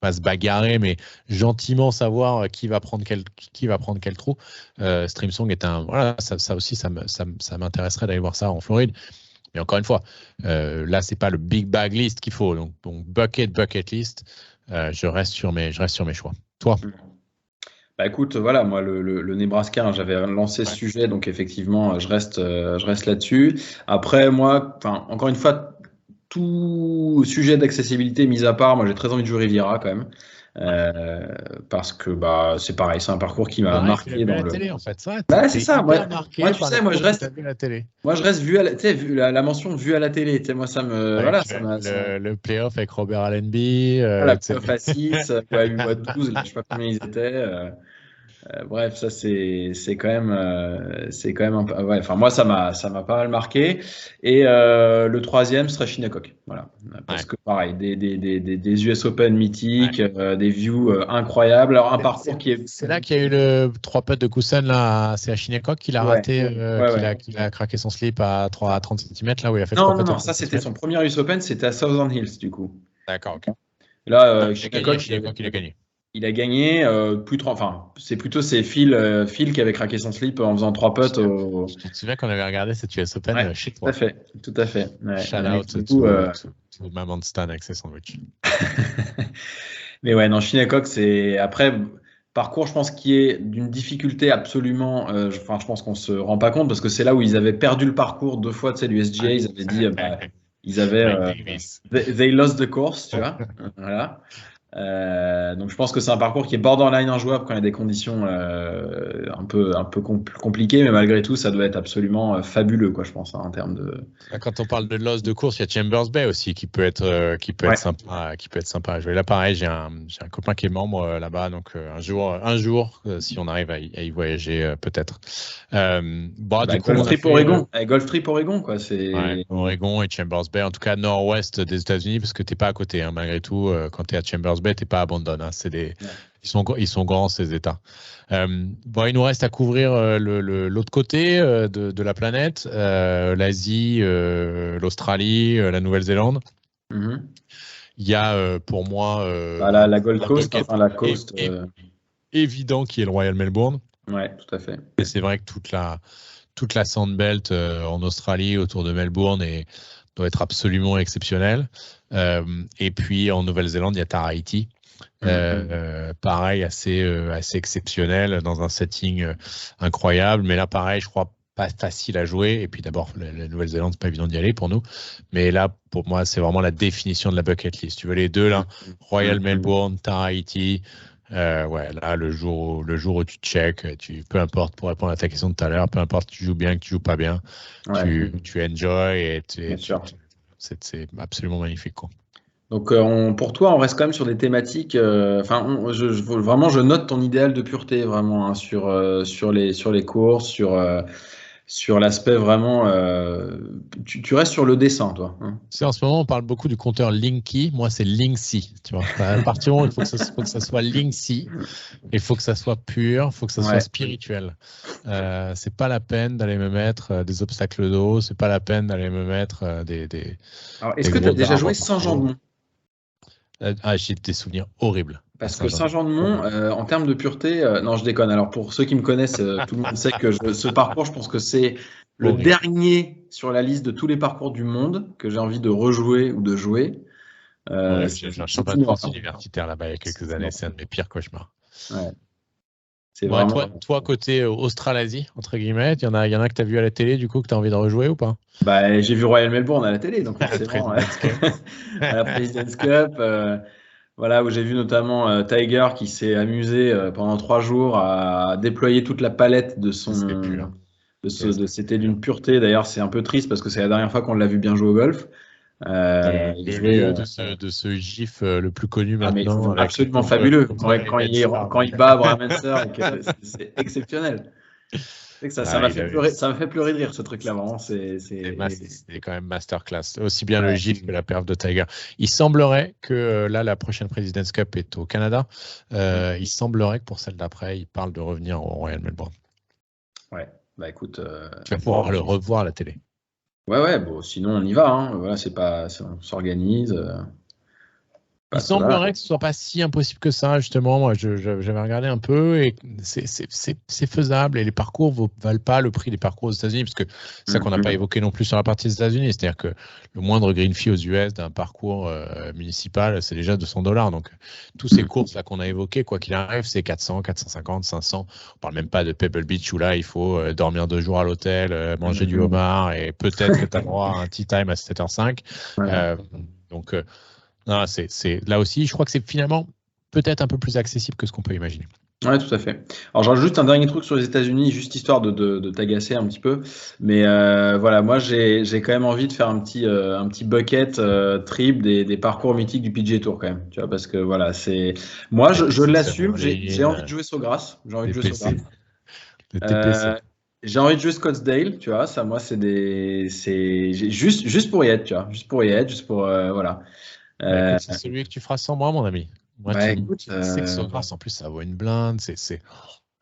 Pas se bagarrer, mais gentiment savoir qui va prendre quel trou. Streamsong est voilà, ça aussi, ça m'intéresserait d'aller voir ça en Floride. Mais encore une fois, là, c'est pas le big bag list qu'il faut. Donc bucket list. Je reste sur mes choix. Toi?
Bah écoute, voilà, moi le Nebraska, hein, j'avais lancé ce sujet, donc effectivement, je reste là-dessus. Après, moi, encore une fois, tout sujet d'accessibilité mis à part, moi j'ai très envie de jouer Riviera quand même. Parce que c'est pareil, c'est un parcours qui m'a marqué dans
la télé en fait.
C'est ça. Moi, tu sais, moi je reste vu la mention vue à la télé. Tu sais, moi ça me
le playoff avec Robert Allenby,
la playoff à 6, à 8 ou à 12, là, je sais pas combien ils étaient. Bref, ça c'est quand même un peu, ouais, enfin moi ça m'a pas mal marqué. Et le troisième serait Shinnecock, voilà, parce que pareil, des US Open mythiques, des views incroyables. Alors un parcours
c'est là qu'il y a eu le 3 putts de Kusen là, c'est à Shinnecock qu'il a raté, qu'il a craqué son slip à 30 cm là où il a fait
non, ça c'était son premier US Open, c'était à Southern Hills du coup.
D'accord, ok.
Là,
Shinnecock il a gagné.
Il a gagné c'est plutôt Phil qui avait craqué son slip en faisant 3 putts. Je
me souviens qu'on avait regardé cette US Open chez toi.
Tout à fait. Ouais.
Shout out to Maman Stan avec ses sandwichs.
Mais ouais, non, Shinnecock, c'est après parcours, je pense, qui est d'une difficulté absolument. Je pense qu'on se rend pas compte parce que c'est là où ils avaient perdu le parcours 2 fois. Tu sais, l'USGA, ils avaient dit, ils avaient they lost the course, tu vois. Voilà. Donc je pense que c'est un parcours qui est borderline injouable quand il y a des conditions un peu compliquées, mais malgré tout ça doit être absolument fabuleux, quoi, je pense, hein, en termes de.
Quand on parle de loss de course, il y a Chambers Bay aussi qui peut être sympa. Je vais là pareil, j'ai un copain qui est membre là-bas, donc un jour si on arrive à y voyager peut-être.
Golf Trip Oregon, Golf Trip Oregon, quoi, c'est.
Oregon et Chambers Bay, en tout cas nord-ouest des États-Unis, parce que t'es pas à côté, hein, malgré tout, quand t'es à Chambers Bay, t'es pas à Bandon, hein, ils sont grands ces États. Il nous reste à couvrir l'autre côté de la planète, l'Asie, l'Australie, la Nouvelle-Zélande. Il y a pour moi
la Gold Coast, la Coast
évident qui est le Royal Melbourne.
Ouais, tout à fait.
Et c'est vrai que toute la Sandbelt en Australie autour de Melbourne doit être absolument exceptionnelle. Et puis en Nouvelle-Zélande, il y a Tahiti. Pareil, assez exceptionnel dans un setting incroyable. Mais là, pareil, je crois pas facile à jouer. Et puis d'abord, la Nouvelle-Zélande, c'est pas évident d'y aller pour nous. Mais là, pour moi, c'est vraiment la définition de la bucket list. Tu veux les deux là, Royal Melbourne, Tahiti. Là, le jour où tu check, peu importe, pour répondre à ta question de tout à l'heure, peu importe tu joues bien, que tu joues pas bien, tu enjoy et c'est absolument magnifique, quoi.
Donc pour toi, on reste quand même sur des thématiques. Vraiment, je note ton idéal de pureté vraiment, hein, sur les courses, sur l'aspect vraiment. Tu restes sur le dessin, toi. Hein.
En ce moment, on parle beaucoup du compteur Linky. Moi, c'est Linksy. Tu vois, à partir du moment où il faut que ça soit Linksy, il faut que ça soit pur, il faut que ça soit spirituel. C'est pas la peine d'aller me mettre des obstacles d'eau, c'est pas la peine d'aller me mettre des.
Alors, est-ce que tu as déjà joué Saint-Jean-de-Mont?
J'ai des souvenirs horribles.
Parce que Saint-Jean-de-Mont, en termes de pureté, non, je déconne. Alors, pour ceux qui me connaissent, tout le monde sait que ce parcours, je pense que c'est le dernier sur la liste de tous les parcours du monde que j'ai envie de rejouer ou de jouer.
J'ai un championnat de France universitaire là-bas il y a quelques années, c'est un de mes pires cauchemars.
Ouais. C'est vraiment...
toi, côté Australasie, entre guillemets, il y en a que tu as vu à la télé, du coup, que tu as envie de rejouer ou pas?
Bah, j'ai vu Royal Melbourne à la télé, donc forcément, à la President's Cup, voilà, où j'ai vu notamment Tiger qui s'est amusé pendant 3 jours à déployer toute la palette de son... C'était d'une pureté, d'ailleurs, c'est un peu triste parce que c'est la dernière fois qu'on l'a vu bien jouer au golf.
Le lieu de ce gif le plus connu maintenant.
Absolument fabuleux. Quand il bat Abraham Ancer, c'est exceptionnel. Ça m'a fait pleurer de rire ce truc-là. Vraiment, c'est
quand même masterclass. Aussi bien le gif que la perf de Tiger. Il semblerait que là, la prochaine President's Cup est au Canada. Il semblerait que pour celle d'après, il parle de revenir au Royal Melbourne.
Ouais, bah écoute.
Tu vas pouvoir le revoir à la télé.
Ouais, bon, sinon on y va. Hein. Voilà, on s'organise.
Il semblerait que ce soit pas si impossible que ça, justement. Moi, j'avais regardé un peu et c'est faisable. Et les parcours ne valent pas le prix des parcours aux États-Unis, parce que c'est ça qu'on n'a pas évoqué non plus sur la partie des États-Unis. C'est-à-dire que le moindre green fee aux US d'un parcours municipal, c'est déjà $200. Donc, tous ces courses là qu'on a évoquées, quoi qu'il arrive, c'est 400, 450, 500. On parle même pas de Pebble Beach où là, il faut dormir 2 jours à l'hôtel, manger du homard et peut-être que tu as droit à un tea time à 7h05. Donc, non, là aussi, je crois que c'est finalement peut-être un peu plus accessible que ce qu'on peut imaginer.
Ouais, tout à fait. Alors, j'en juste un dernier truc sur les États-Unis, juste histoire de t'agacer un petit peu. Mais voilà, moi, j'ai quand même envie de faire un petit bucket trip des parcours mythiques du PGA Tour quand même. Tu vois, parce que voilà, c'est. Moi, je l'assume, j'ai envie de jouer Sawgrass. J'ai envie de jouer Sawgrass. J'ai envie de jouer Scottsdale, tu vois. Ça, moi, c'est juste pour y être, tu vois. Juste pour y être, juste pour. Voilà.
Écoute, c'est celui que tu feras sans moi, mon ami. Moi, tu sais que Sawgrass, en plus, ça vaut une blinde.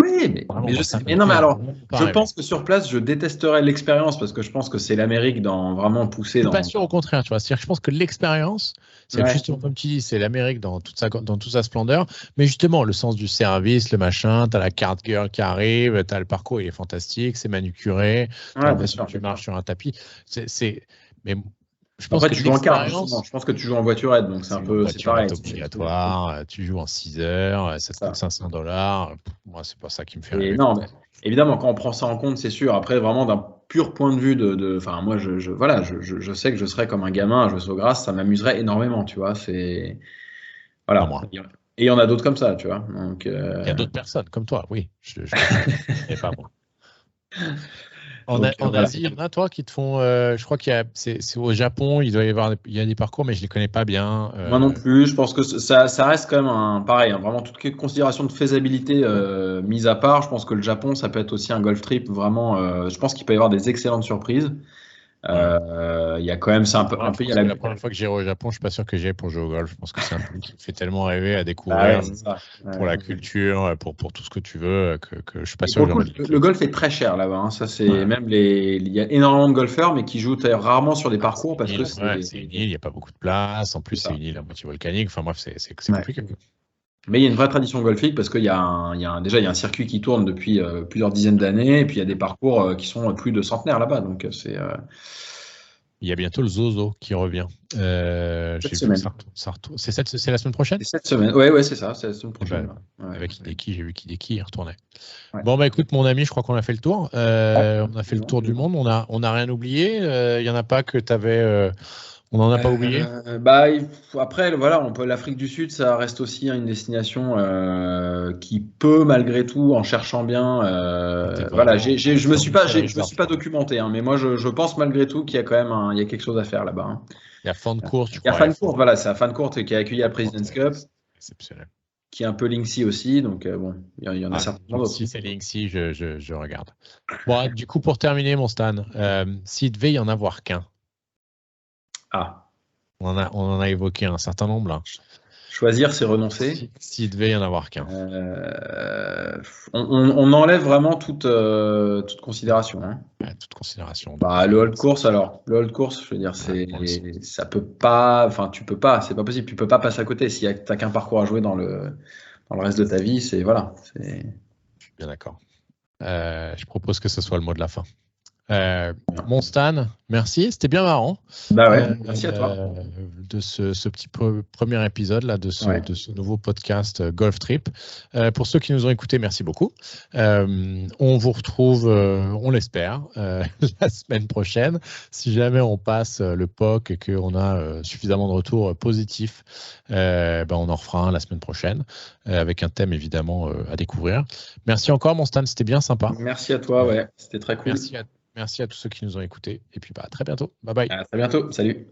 Oui, mais je sais. Mais non, mais alors, je pense que sur place, je détesterais l'expérience parce que je pense que c'est l'Amérique dans vraiment pousser.
Je suis pas sûr, au contraire, tu vois. C'est-à-dire que je pense que l'expérience, c'est justement comme tu dis, c'est l'Amérique dans toute sa splendeur. Mais justement, le sens du service, le machin, t'as la carte girl qui arrive, t'as le parcours, il est fantastique, c'est manucuré, tu marches sur un tapis. Mais je pense que
tu joues en carte, justement. Je pense que tu joues en voiturette, donc c'est un peu pareil.
Obligatoire, tu joues en 6 heures, ça te coûte $500. Moi, c'est pas ça qui me fait rêver.
Non, évidemment, quand on prend ça en compte, c'est sûr. Après, vraiment, d'un pur point de vue enfin, moi, je sais que je serais comme un gamin à jouer Sawgrass, ça m'amuserait énormément, tu vois. C'est voilà. Et il y en a d'autres comme ça, tu vois. Donc, il
y a d'autres personnes comme toi, oui. Je ne pas moi. En Asie, il y en a, toi, qui te font. Je crois c'est au Japon, il y a des parcours, mais je ne les connais pas bien.
Moi non plus. Je pense que ça reste quand même pareil. Vraiment, toute considération de faisabilité mise à part, je pense que le Japon, ça peut être aussi un golf trip. Vraiment, je pense qu'il peut y avoir des excellentes surprises. Il y a quand même, c'est un peu.
La première fois que j'irai au Japon, je suis pas sûr que j'y aille pour jouer au golf. Je pense que c'est un truc qui me fait tellement rêver à découvrir pour la culture, pour tout ce que tu veux, que je suis pas sûr.
Le golf est très cher là-bas. Hein. Ça, c'est même il y a énormément de golfeurs, mais qui jouent rarement sur des parcours parce que
c'est une île, il n'y a pas beaucoup de place. En plus, c'est une île à moitié volcanique. Enfin bref, c'est compliqué.
Mais il y a une vraie tradition golfique parce qu'il y a déjà un circuit qui tourne depuis plusieurs dizaines d'années et puis il y a des parcours qui sont plus de centenaires là-bas. Donc c'est.
Il y a bientôt le Zozo qui revient.
Cette semaine.
C'est la semaine prochaine?
C'est cette semaine. Ouais, c'est ça. C'est la semaine prochaine.
Avec Hideki, j'ai vu qu'Hideki y retournait. Ouais. Bon, bah écoute, mon ami, je crois qu'on a fait le tour. On a fait le tour du monde. On n'a rien oublié. Il n'y en a pas que tu avais. On n'en a pas oublié.
Après, voilà, l'Afrique du Sud, ça reste aussi une destination qui peut, malgré tout, en cherchant bien. Voilà, je me suis pas documenté, hein, mais moi, je pense malgré tout qu'il y a quand même il y a quelque chose à faire là-bas. Hein.
Il y a Fancourt,
tu crois. Il y a Fancourt, voilà, c'est à Fancourt qui a accueilli la President's Cup.
Exceptionnel.
Qui est un peu Linksy aussi, donc bon, il y en a certainement d'autres.
Si c'est Linksy, je regarde. Bon, du coup, pour terminer, mon Stan, s'il devait y en avoir qu'un.
Ah.
On en a évoqué un certain nombre là.
Choisir, c'est renoncer.
S'il devait y en avoir qu'un.
On enlève vraiment toute considération. Hein.
Ouais, toute considération.
Le hold course, alors. Le hold course, je veux dire, ça peut pas. Enfin, tu peux pas, c'est pas possible. Tu peux pas passer à côté. Si t'as qu'un parcours à jouer dans le reste de ta vie, c'est voilà.
Je suis bien d'accord. Je propose que ce soit le mot de la fin. Mon Stan, merci, c'était bien marrant.
Merci à toi.
De ce petit premier épisode là, de ce nouveau podcast Golf Trip. Pour ceux qui nous ont écoutés, merci beaucoup. On vous retrouve, on l'espère, la semaine prochaine. Si jamais on passe le POC et qu'on a suffisamment de retours positifs, on en refera un la semaine prochaine, avec un thème évidemment à découvrir. Merci encore, mon Stan, c'était bien sympa.
Merci à toi, c'était très cool.
Merci à tous ceux qui nous ont écoutés. Et puis à très bientôt. Bye bye.
À très bientôt. Salut.